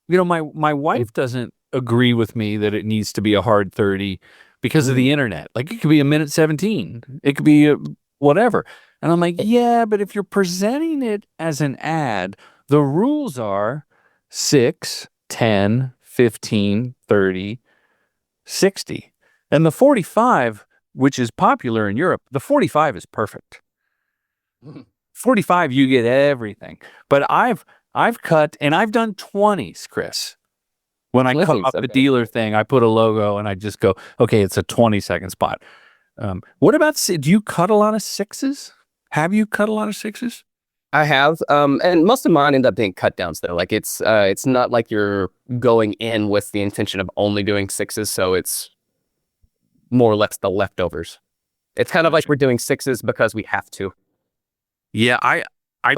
You know, my wife doesn't agree with me that it needs to be a hard 30 because of the internet. Like it could be a minute 17. It could be whatever. And I'm like, yeah, but if you're presenting it as an ad, the rules are 6, 10, 15, 30, 60. And the 45, which is popular in Europe, the 45 is perfect. 45, you get everything. But I've cut, and I've done 20s, Chris. When I cut off the dealer thing, I put a logo and I just go, okay, it's a 20-second spot. What about, do you cut a lot of 6s? Have you cut a lot of 6s? I have, and most of mine end up being cut downs though. Like it's not like you're going in with the intention of only doing 6s, so it's more or less the leftovers. It's kind of like we're doing 6s because we have to. Yeah, I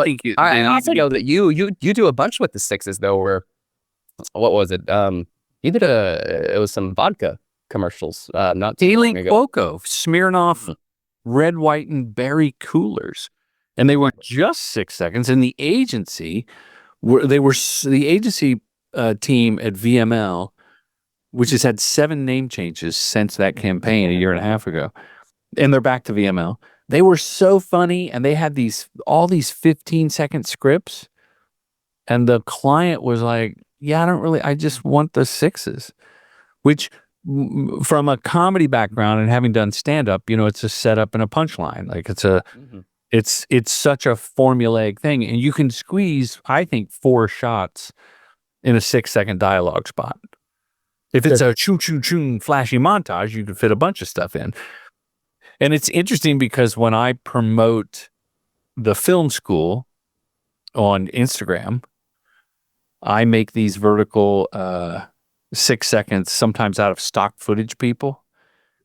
think I also know that you do a bunch with the 6s though. Where what was it? You did it was some vodka commercials. Not too long ago. Cuoco, Smirnoff, red, white, and berry coolers, and they were just 6 seconds. And the agency the agency team at VML, which has had 7 name changes since that campaign a year and a half ago, and they're back to VML. They were so funny, and they had all these 15-second scripts, and the client was like, yeah, I just want the 6s, which from a comedy background and having done stand-up, you know, it's a setup and a punchline. Like it's such a formulaic thing, and you can squeeze, I think, 4 shots in a 6-second dialogue spot. If it's a choo-choo-choo flashy montage, you can fit a bunch of stuff in. And it's interesting because when I promote the film school on Instagram, I make these vertical 6 seconds, sometimes out of stock footage people,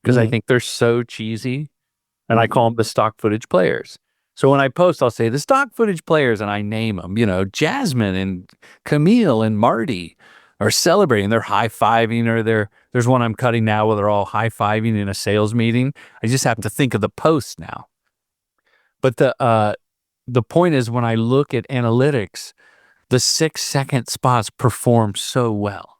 because I think they're so cheesy, and I call them the stock footage players. So when I post, I'll say the stock footage players, and I name them, you know, Jasmine and Camille and Marty are celebrating. They're high-fiving, or there's one I'm cutting now where they're all high-fiving in a sales meeting. I just have to think of the post now. But the point is, when I look at analytics, the 6-second spots perform so well.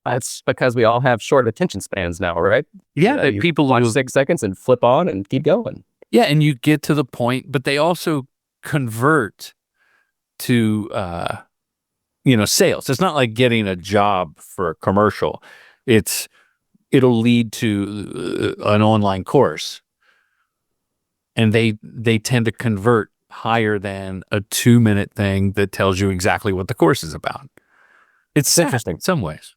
That's because we all have short attention spans now, right? Yeah, people watch 6 seconds and flip on and keep going. Yeah, and you get to the point, but they also convert to sales. It's not like getting a job for a commercial. It'll lead to an online course, and they tend to convert higher than a 2-minute thing that tells you exactly what the course is about. It's interesting in some ways.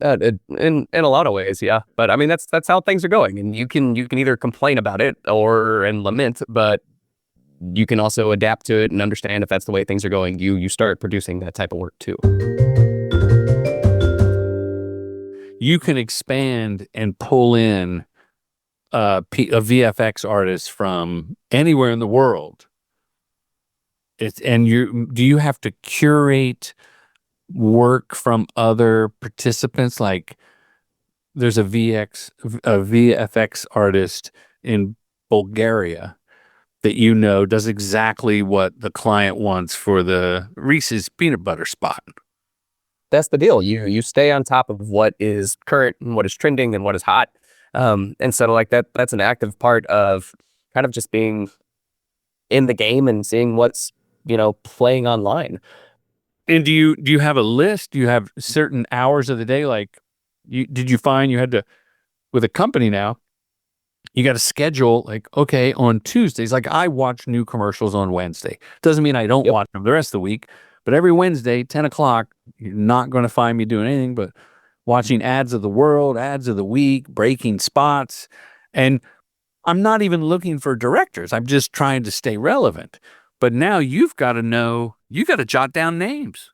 In a lot of ways, yeah. But I mean, that's how things are going, and you can either complain about it and lament, but you can also adapt to it and understand if that's the way things are going. You start producing that type of work too. You can expand and pull in a VFX artist from anywhere in the world. Do you have to curate work from other participants? Like there's a VFX artist in Bulgaria that you know does exactly what the client wants for the Reese's peanut butter spot. That's the deal. You stay on top of what is current and what is trending and what is hot. And so like that's an active part of kind of just being in the game and seeing what's, playing online. And do you have a list? Do you have certain hours of the day? Like, did you find you had to, with a company now, you got to schedule, like, okay, on Tuesdays, like I watch new commercials on Wednesday. Doesn't mean I don't watch them the rest of the week, but every Wednesday, 10 o'clock, you're not going to find me doing anything but watching ads of the world, ads of the week, breaking spots. And I'm not even looking for directors. I'm just trying to stay relevant. But now you've got to know, you got to jot down names.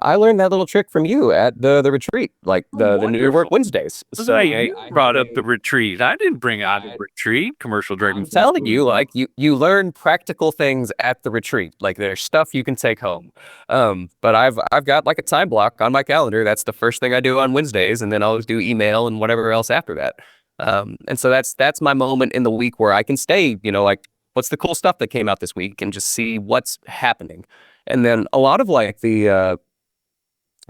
I learned that little trick from you at the retreat, like the New Work Wednesdays. So I brought up the retreat. I didn't bring out the retreat, commercial directing. I'm telling you, like you learn practical things at the retreat. Like there's stuff you can take home. But I've got like a time block on my calendar. That's the first thing I do on Wednesdays, and then I'll do email and whatever else after that. And so that's my moment in the week where I can stay, like what's the cool stuff that came out this week and just see what's happening. And then a lot of like the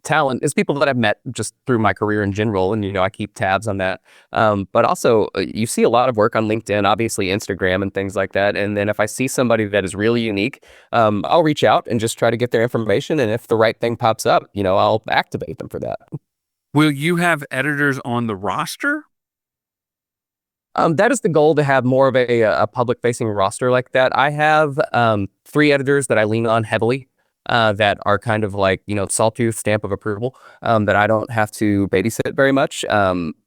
talent is people that I've met just through my career in general. And, I keep tabs on that. But also you see a lot of work on LinkedIn, obviously Instagram and things like that. And then if I see somebody that is really unique, I'll reach out and just try to get their information. And if the right thing pops up, I'll activate them for that. Will you have editors on the roster? That is the goal, to have more of a public-facing roster like that. I have 3 editors that I lean on heavily. That are kind of like, Sawtooth stamp of approval, that I don't have to babysit very much.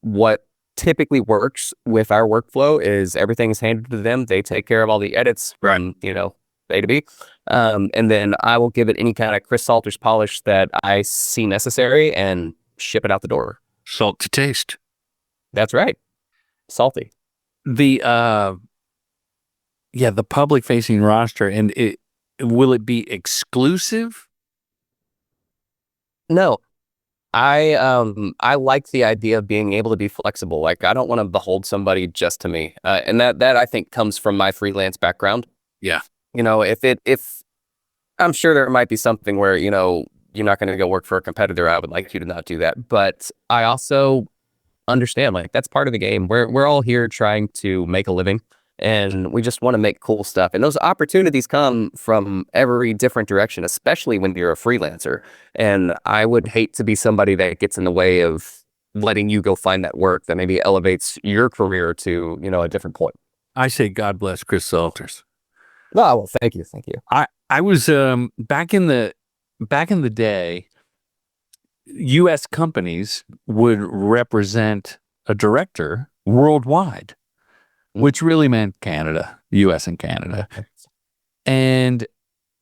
What typically works with our workflow is everything is handed to them. They take care of all the edits from, A to B. And then I will give it any kind of Chris Salters polish that I see necessary and ship it out the door. Salt to taste. That's right. Salty. The public-facing roster, and will it be exclusive? No. I like the idea of being able to be flexible. Like I don't want to behold somebody just to me. And that I think comes from my freelance background. Yeah. If I'm sure there might be something where, you're not going to go work for a competitor, I would like you to not do that. But I also understand, like, that's part of the game. We're all here trying to make a living. And we just want to make cool stuff. And those opportunities come from every different direction, especially when you're a freelancer. And I would hate to be somebody that gets in the way of letting you go find that work that maybe elevates your career to, a different point. I say God bless Chris Salters. Oh, well, thank you. I was back in the day, U.S. companies would represent a director worldwide, which really meant Canada, U.S. and Canada. And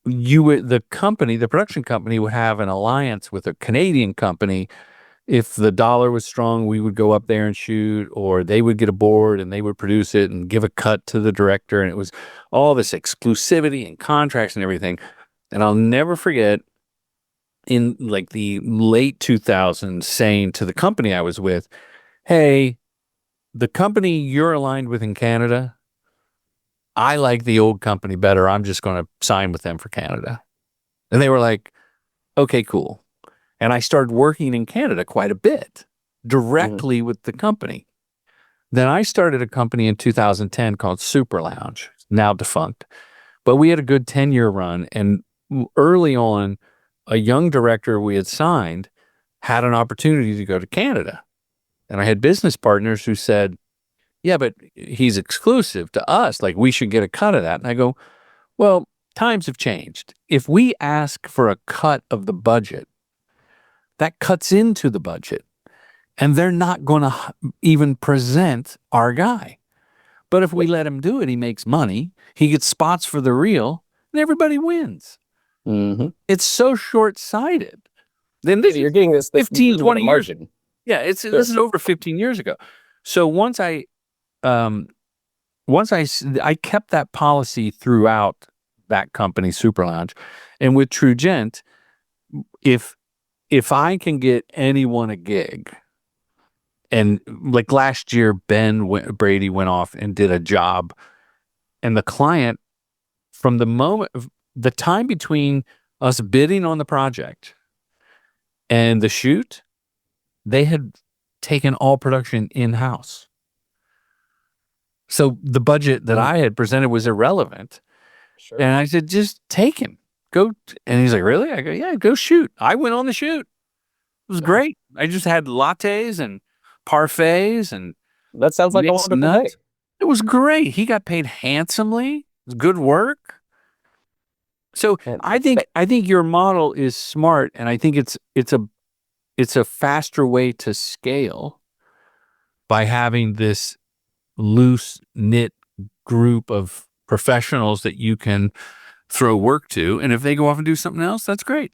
the production company would have an alliance with a Canadian company. If the dollar was strong, we would go up there and shoot, or they would get a board and they would produce it and give a cut to the director. And it was all this exclusivity and contracts and everything. And I'll never forget, in like the late 2000s, saying to the company I was with, hey, the company you're aligned with in Canada, I like the old company better. I'm just going to sign with them for Canada. And they were like, okay, cool. And I started working in Canada quite a bit, directly with the company. Then I started a company in 2010 called Super Lounge, now defunct. But we had a good 10-year run. And early on, a young director we had signed had an opportunity to go to Canada. And I had business partners who said, yeah, but he's exclusive to us. Like, we should get a cut of that. And I go, well, times have changed. If we ask for a cut of the budget, that cuts into the budget. And they're not going to even present our guy. But if we let him do it, he makes money. He gets spots for the reel, and everybody wins. Mm-hmm. It's so short-sighted. Then you're getting this 15, 20 margin. Years. Yeah, this is over 15 years ago. So once I kept that policy throughout that company, Super Lounge, and with Trugent, if I can get anyone a gig, and like last year, Brady went off and did a job, and the client from the moment of the time between us bidding on the project and the shoot, they had taken all production in-house. So the budget that I had presented was irrelevant. Sure. And I said, just take him. Go. And he's like, really? I go, yeah, go shoot. I went on the shoot. It was great. I just had lattes and parfaits and That sounds like a mixed wonderful day. nuts. It was great. He got paid handsomely. It was good work. So And I think your model is smart, and I think it's a faster way to scale by having this loose knit group of professionals that you can throw work to, and if they go off and do something else, that's great.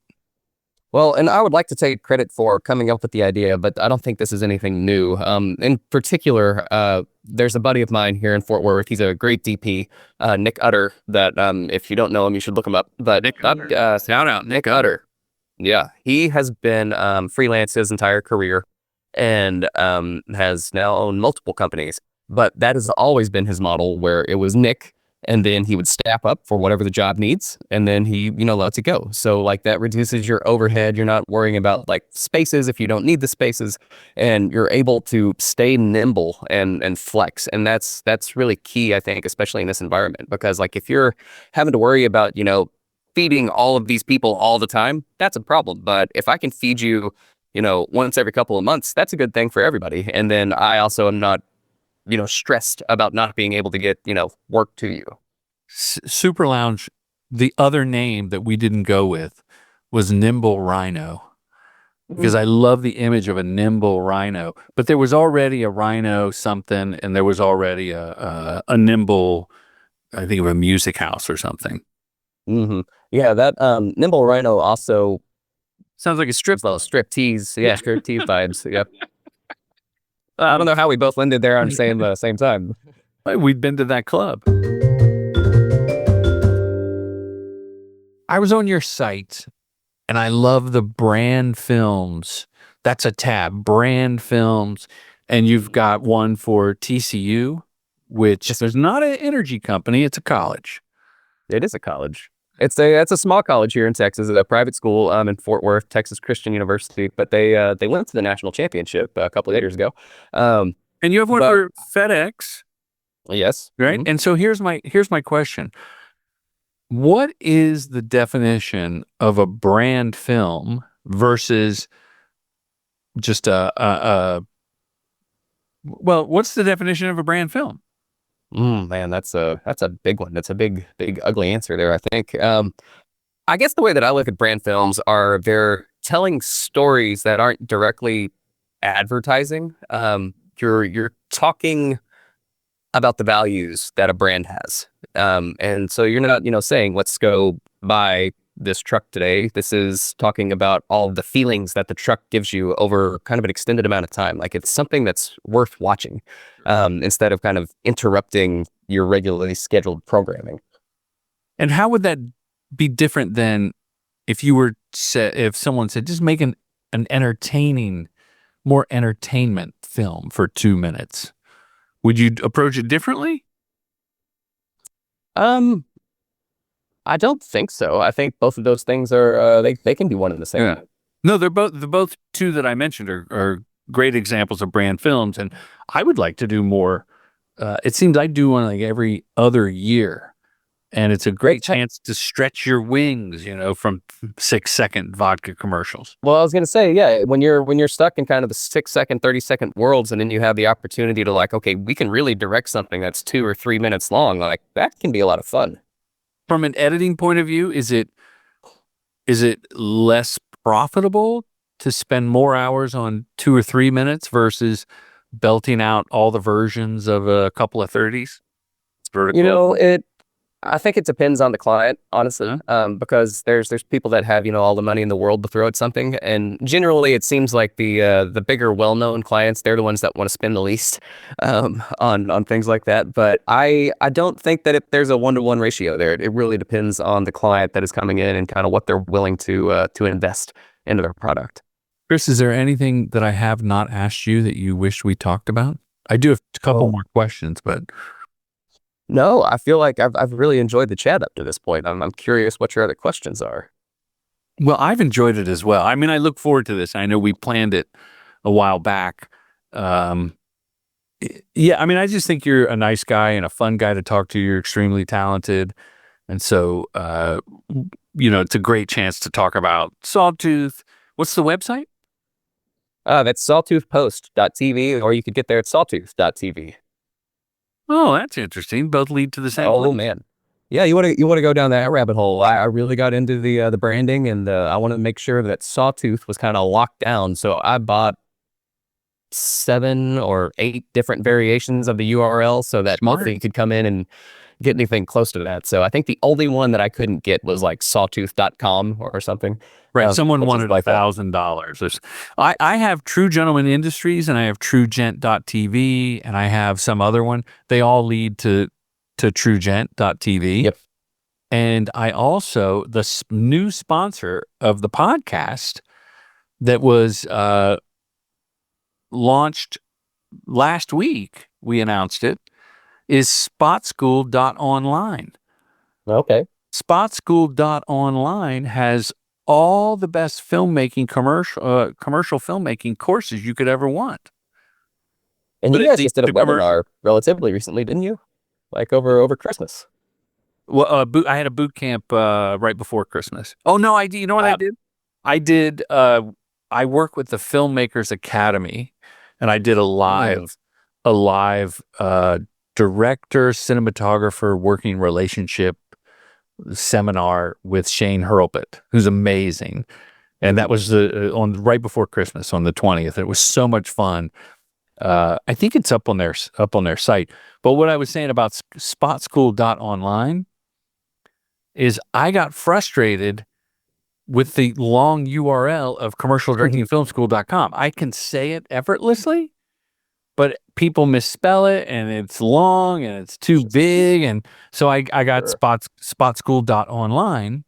Well, and I would like to take credit for coming up with the idea, but I don't think this is anything new. In particular, there's a buddy of mine here in Fort Worth. He's a great DP, Nick Utter, that if you don't know him, you should look him up. But Nick Utter. Shout out Nick Utter. Yeah, he has been freelance his entire career and has now owned multiple companies. But that has always been his model, where it was Nick, and then he would staff up for whatever the job needs, and then he, lets it go. So like that reduces your overhead. You're not worrying about like spaces if you don't need the spaces, and you're able to stay nimble and flex. And that's really key, I think, especially in this environment, because like if you're having to worry about, feeding all of these people all the time, that's a problem. But if I can feed you, once every couple of months, that's a good thing for everybody. And then I also am not stressed about not being able to get, work to you. Super Lounge, the other name that we didn't go with was Nimble Rhino, because I love the image of a nimble rhino, but there was already a rhino something, and there was already a nimble, I think, of a music house or something. Mm-hmm. Yeah, that nimble rhino also sounds like a strip tease. Yeah, strip tease vibes. Yep. I don't know how we both landed there on saying the same time. We'd been to that club. I was on your site, and I love the brand films. That's a tab, brand films. And you've got one for TCU, which is not an energy company, it's a college. It is a college. It's a small college here in Texas. It's a private school in Fort Worth, Texas Christian University. But they went to the national championship a couple of years ago. And you have one for FedEx, yes, right? Mm-hmm. And so here's my question: what is the definition of a brand film versus just well, what's the definition of a brand film? Man, that's a big one. That's a big ugly answer there, I think. I guess the way that I look at brand films are they're telling stories that aren't directly advertising. You're talking about the values that a brand has. And so you're not, saying, let's go buy this truck today. This is talking about all of the feelings that the truck gives you over kind of an extended amount of time. Like it's something that's worth watching, instead of kind of interrupting your regularly scheduled programming. And how would that be different than if someone said, just make an entertaining, more entertainment film for 2 minutes? Would you approach it differently? I don't think so. I think both of those things are they can be one and the same. Yeah. No, they're both two that I mentioned are great examples of brand films, and I would like to do more. It seems I do one like every other year, and it's a great chance to stretch your wings, from 6-second vodka commercials. Well, I was gonna say, yeah, when you're stuck in kind of the 6-second, 30-second worlds, and then you have the opportunity to like, okay, we can really direct something that's 2 or 3 minutes long. Like that can be a lot of fun. From an editing point of view, is it less profitable to spend more hours on 2 or 3 minutes versus belting out all the versions of a couple of 30s? It's vertical. I think it depends on the client, honestly, because there's people that have all the money in the world to throw at something, and generally it seems like the bigger, well-known clients, they're the ones that want to spend the least on things like that. But I don't think that there's a 1-to-1 ratio there. It really depends on the client that is coming in and kind of what they're willing to invest into their product. Chris, is there anything that I have not asked you that you wish we talked about? I do have a couple more questions, but No, I feel like I've really enjoyed the chat up to this point. I'm curious what your other questions are. Well, I've enjoyed it as well. I mean, I look forward to this. I know we planned it a while back. Yeah, I mean, I just think you're a nice guy and a fun guy to talk to. You're extremely talented. And so, it's a great chance to talk about Sawtooth. What's the website? That's sawtoothpost.tv, or you could get there at sawtooth.tv. Oh, that's interesting. Both lead to the same Oh place. man, yeah, you want to go down that rabbit hole. I really got into the branding, and I want to make sure that Sawtooth was kind of locked down. So I bought 7 or 8 different variations of the URL so that Smart. nobody could come in and get anything close to that. So I think the only one that I couldn't get was like sawtooth.com or something. Right. Someone which is wanted like that. $1,000. I have True Gentleman Industries and I have TrueGent.tv and I have some other one. They all lead to TrueGent.tv. Yep. And I also, the new sponsor of the podcast that was launched last week, we announced it, is spotschool.online. Okay. Spotschool.online has all the best filmmaking, commercial filmmaking courses you could ever want. And But you guys just did a webinar relatively recently, didn't you? Like over Christmas. Well, I had a boot camp right before Christmas. Oh no, you know what I did? I did. I work with the Filmmakers Academy, and I did a live director cinematographer working relationship seminar with Shane Hurlbut, who's amazing. And that was on right before Christmas on the 20th. It was so much fun. I think it's up on their site. But what I was saying about spotschool.online is I got frustrated with the long URL of commercialdirectingfilmschool.com. I can say it effortlessly, but people misspell it and it's long and it's too big. And so I got spotschool.online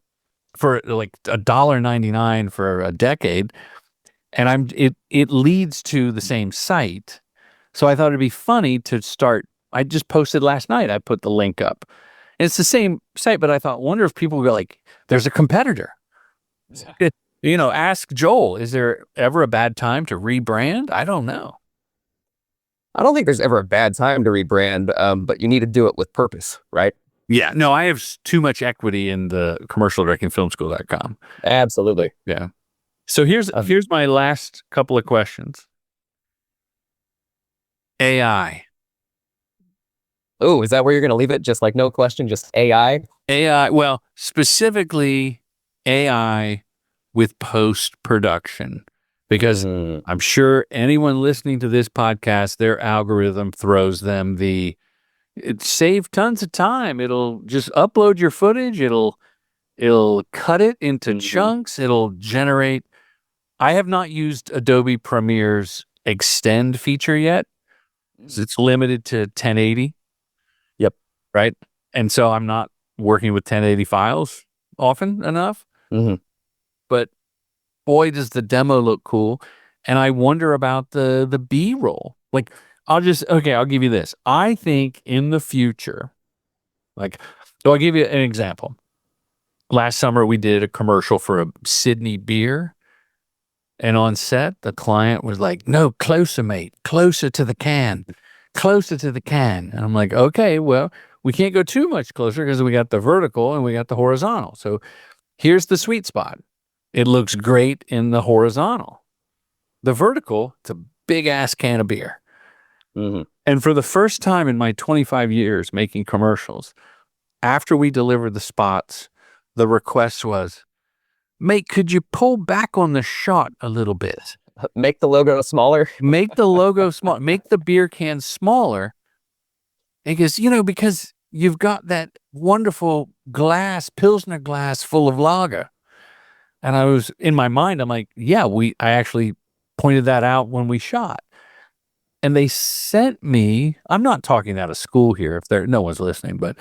for like $1.99 for a decade. And it leads to the same site. So I thought it'd be funny to start. I just posted last night. I put the link up. And it's the same site, but I thought, wonder if people go like, there's a competitor. Ask Joel, is there ever a bad time to rebrand? I don't know. I don't think there's ever a bad time to rebrand, but you need to do it with purpose, right? Yeah, no, I have too much equity in the commercialdirectingfilmschool.com. Absolutely. Yeah. So here's my last couple of questions. AI. Oh, is that where you're going to leave it? Just like no question, just AI? AI, well, specifically AI with post-production. Because I'm sure anyone listening to this podcast, their algorithm throws them it saves tons of time. It'll just upload your footage. It'll cut it into chunks. It'll generate. I have not used Adobe Premiere's extend feature yet. It's limited to 1080. Yep. Right. And so I'm not working with 1080 files often enough. Mm-hmm. But boy, does the demo look cool. And I wonder about the B-roll. Like, I'll give you this. I think in the future, so I'll give you an example. Last summer, we did a commercial for a Sydney beer. And on set, the client was like, no, closer, mate, closer to the can, closer to the can. And I'm like, okay, well, we can't go too much closer because we got the vertical and we got the horizontal. So here's the sweet spot. It looks great in the horizontal. The vertical, it's a big ass can of beer. Mm-hmm. And for the first time in my 25 years making commercials, after we delivered the spots, the request was, mate, could you pull back on the shot a little bit? Make the logo smaller. Make the logo small. Make the beer can smaller. And because you've got that wonderful Pilsner glass full of lager. And I was, in my mind, I'm like, yeah, I actually pointed that out when we shot. And they sent me, I'm not talking out of school here if no one's listening, but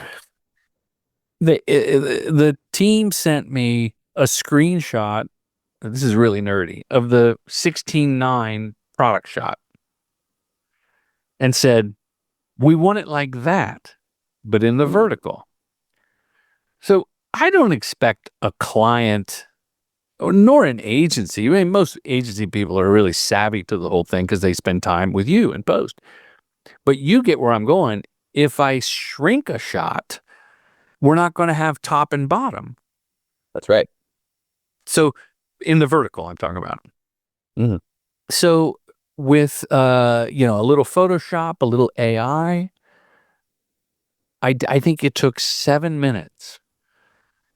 the team sent me a screenshot, this is really nerdy, of the 16:9 product shot and said, we want it like that. but in the vertical. So I don't expect a client or nor an agency. I mean, most agency people are really savvy to the whole thing because they spend time with you in post. But you get where I'm going. If I shrink a shot, we're not going to have top and bottom. That's right. So in the vertical, I'm talking about. Mm-hmm. So with a little Photoshop, a little AI, I think it took 7 minutes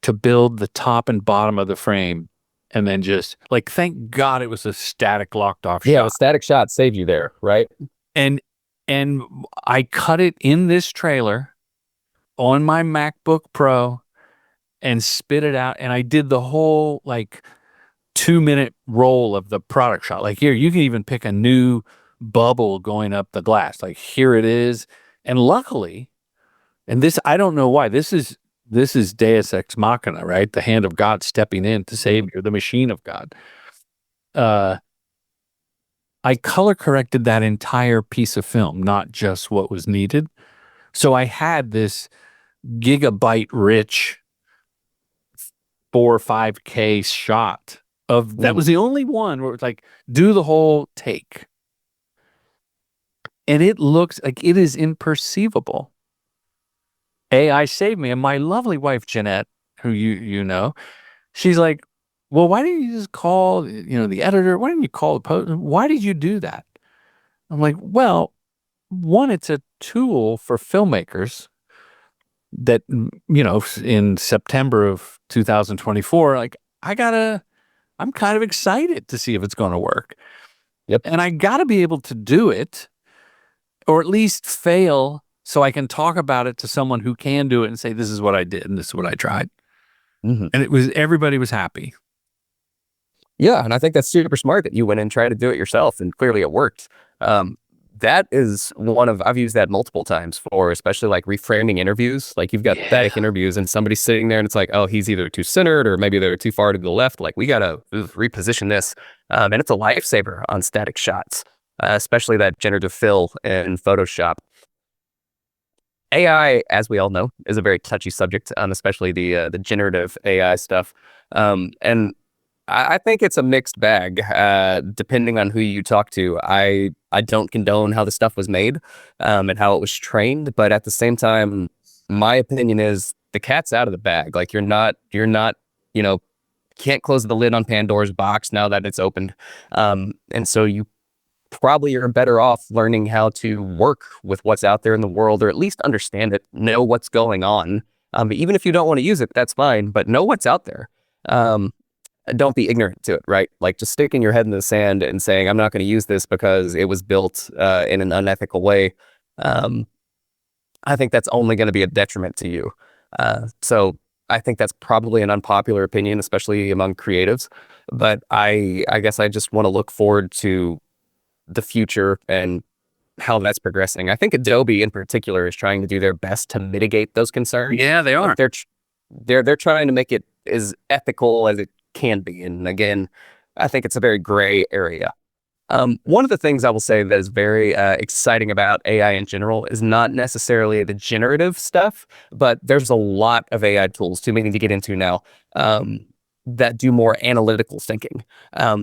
to build the top and bottom of the frame, and then just like, thank God it was a static locked off Yeah, shot. a static shot saved you there, right? And I cut it in this trailer on my MacBook Pro and spit it out, and I did the whole like 2-minute roll of the product shot. Like, here, you can even pick a new bubble going up the glass. Like, here it is. And luckily, and this, I don't know why, this is Deus Ex Machina, right? The hand of God stepping in to save you, the machine of God. I color corrected that entire piece of film, not just what was needed. So I had this gigabyte rich 4 or 5K shot of that. Was the only one where it was like, do the whole take. And it looks like it is imperceivable. AI saved me. And my lovely wife, Jeanette, who you know, she's like, well, why didn't you just call, the editor? Why didn't you call the post? Why did you do that? I'm like, well, one, it's a tool for filmmakers that, in September of 2024, like, I'm kind of excited to see if it's going to work. Yep. And I got to be able to do it, or at least fail, so I can talk about it to someone who can do it and say, this is what I did and this is what I tried. Mm-hmm. And everybody was happy. Yeah, and I think that's super smart that you went and tried to do it yourself, and clearly it worked. That is I've used that multiple times for, especially like reframing interviews. Like, you've got static interviews and somebody's sitting there and it's like, oh, he's either too centered or maybe they're too far to the left. Like, we got to reposition this. And it's a lifesaver on static shots, especially that generative fill in Photoshop. AI, as we all know, is a very touchy subject, especially the generative AI stuff. And I think it's a mixed bag, depending on who you talk to. I don't condone how the stuff was made, and how it was trained, but at the same time, my opinion is the cat's out of the bag. Like, you're not, can't close the lid on Pandora's box now that it's opened. And so you probably are better off learning how to work with what's out there in the world, or at least understand it, know what's going on. Even if you don't want to use it, that's fine, but know what's out there. Don't be ignorant to it, right? Like, just sticking your head in the sand and saying, I'm not going to use this because it was built in an unethical way. I think that's only going to be a detriment to you. So I think that's probably an unpopular opinion, especially among creatives. But I guess I just want to look forward to the future and how that's progressing. I think Adobe in particular is trying to do their best to mitigate those concerns. Yeah, they are. Like, they're trying to make it as ethical as it can be. And again, I think it's a very gray area. One of the things I will say that is very exciting about AI in general is not necessarily the generative stuff, but there's a lot of AI tools, too many to get into now, that do more analytical thinking.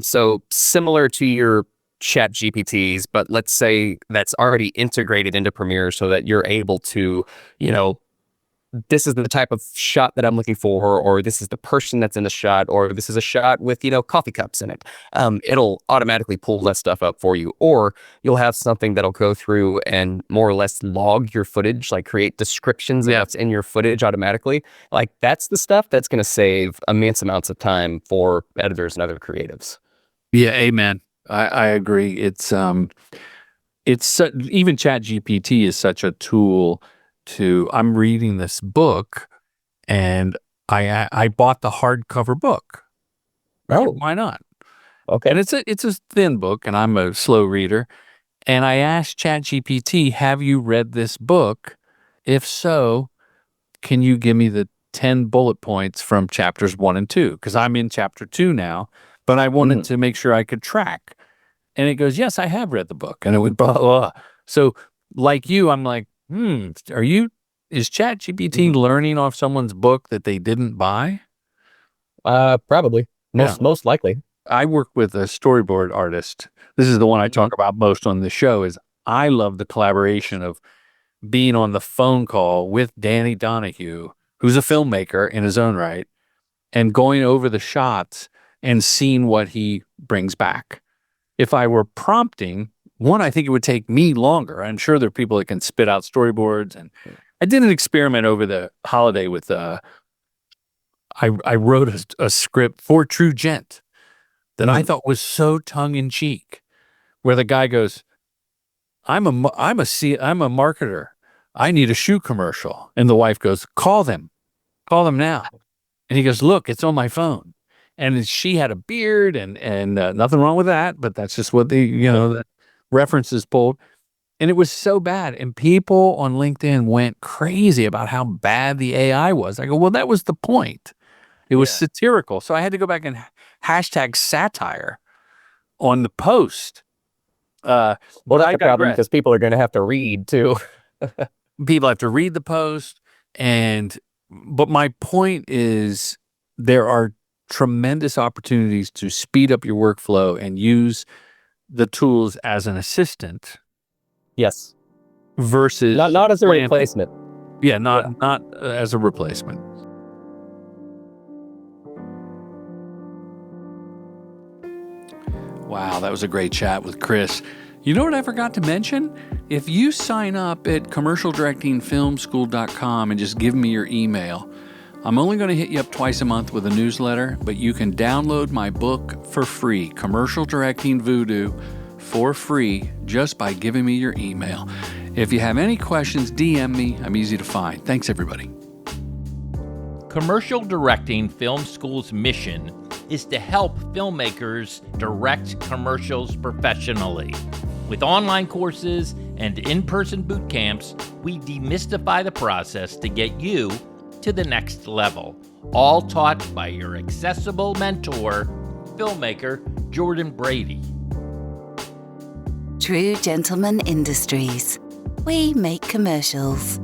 So similar to your Chat GPTs, but let's say that's already integrated into Premiere so that you're able to, this is the type of shot that I'm looking for, or this is the person that's in the shot, or this is a shot with, coffee cups in it. It'll automatically pull that stuff up for you, or you'll have something that'll go through and more or less log your footage, like create descriptions of what's in your footage automatically. Like, that's the stuff that's going to save immense amounts of time for editors and other creatives. Yeah, amen. I agree. It's even Chat GPT is such a tool to. I'm reading this book, and I bought the hardcover book. Oh, Why not? okay. And it's a thin book, and I'm a slow reader. And I asked Chat GPT, "Have you read this book? If so, can you give me the 10 bullet points from chapters 1 and 2? Because I'm in chapter 2 now, but I wanted to make sure I could track." And it goes, "Yes, I have read the book." And it would blah, blah, blah. So like you, I'm like, are you Is ChatGPT learning off someone's book that they didn't buy? Probably. Most likely. I work with a storyboard artist. This is the one I talk about most on the show. Is I love the collaboration of being on the phone call with Danny Donahue, who's a filmmaker in his own right, and going over the shots and seeing what he brings back. If I were prompting, one, I think it would take me longer. I'm sure there are people that can spit out storyboards. And I did an experiment over the holiday with, I wrote a script for True Gent that I thought was so tongue-in-cheek, where the guy goes, I'm a marketer. I need a shoe commercial. And the wife goes, call them now. And he goes, look, it's on my phone. And she had a beard and nothing wrong with that, but that's just what the references pulled. And it was so bad. And people on LinkedIn went crazy about how bad the AI was. I go, well, that was the point. It was satirical. So I had to go back and hashtag satire on the post. Well, that's the problem because people are going to have to read too. People have to read the post. But my point is there are tremendous opportunities to speed up your workflow and use the tools as an assistant. Yes. Versus not as a replacement. Yeah, not as a replacement. Wow, that was a great chat with Chris. You know what I forgot to mention? If you sign up at commercialdirectingfilmschool.com and just give me your email, I'm only going to hit you up twice a month with a newsletter, but you can download my book for free, Commercial Directing Voodoo, for free, just by giving me your email. If you have any questions, DM me. I'm easy to find. Thanks, everybody. Commercial Directing Film School's mission is to help filmmakers direct commercials professionally. With online courses and in-person boot camps, we demystify the process to get you to the next level, all taught by your accessible mentor, filmmaker Jordan Brady. True Gentleman Industries. We make commercials.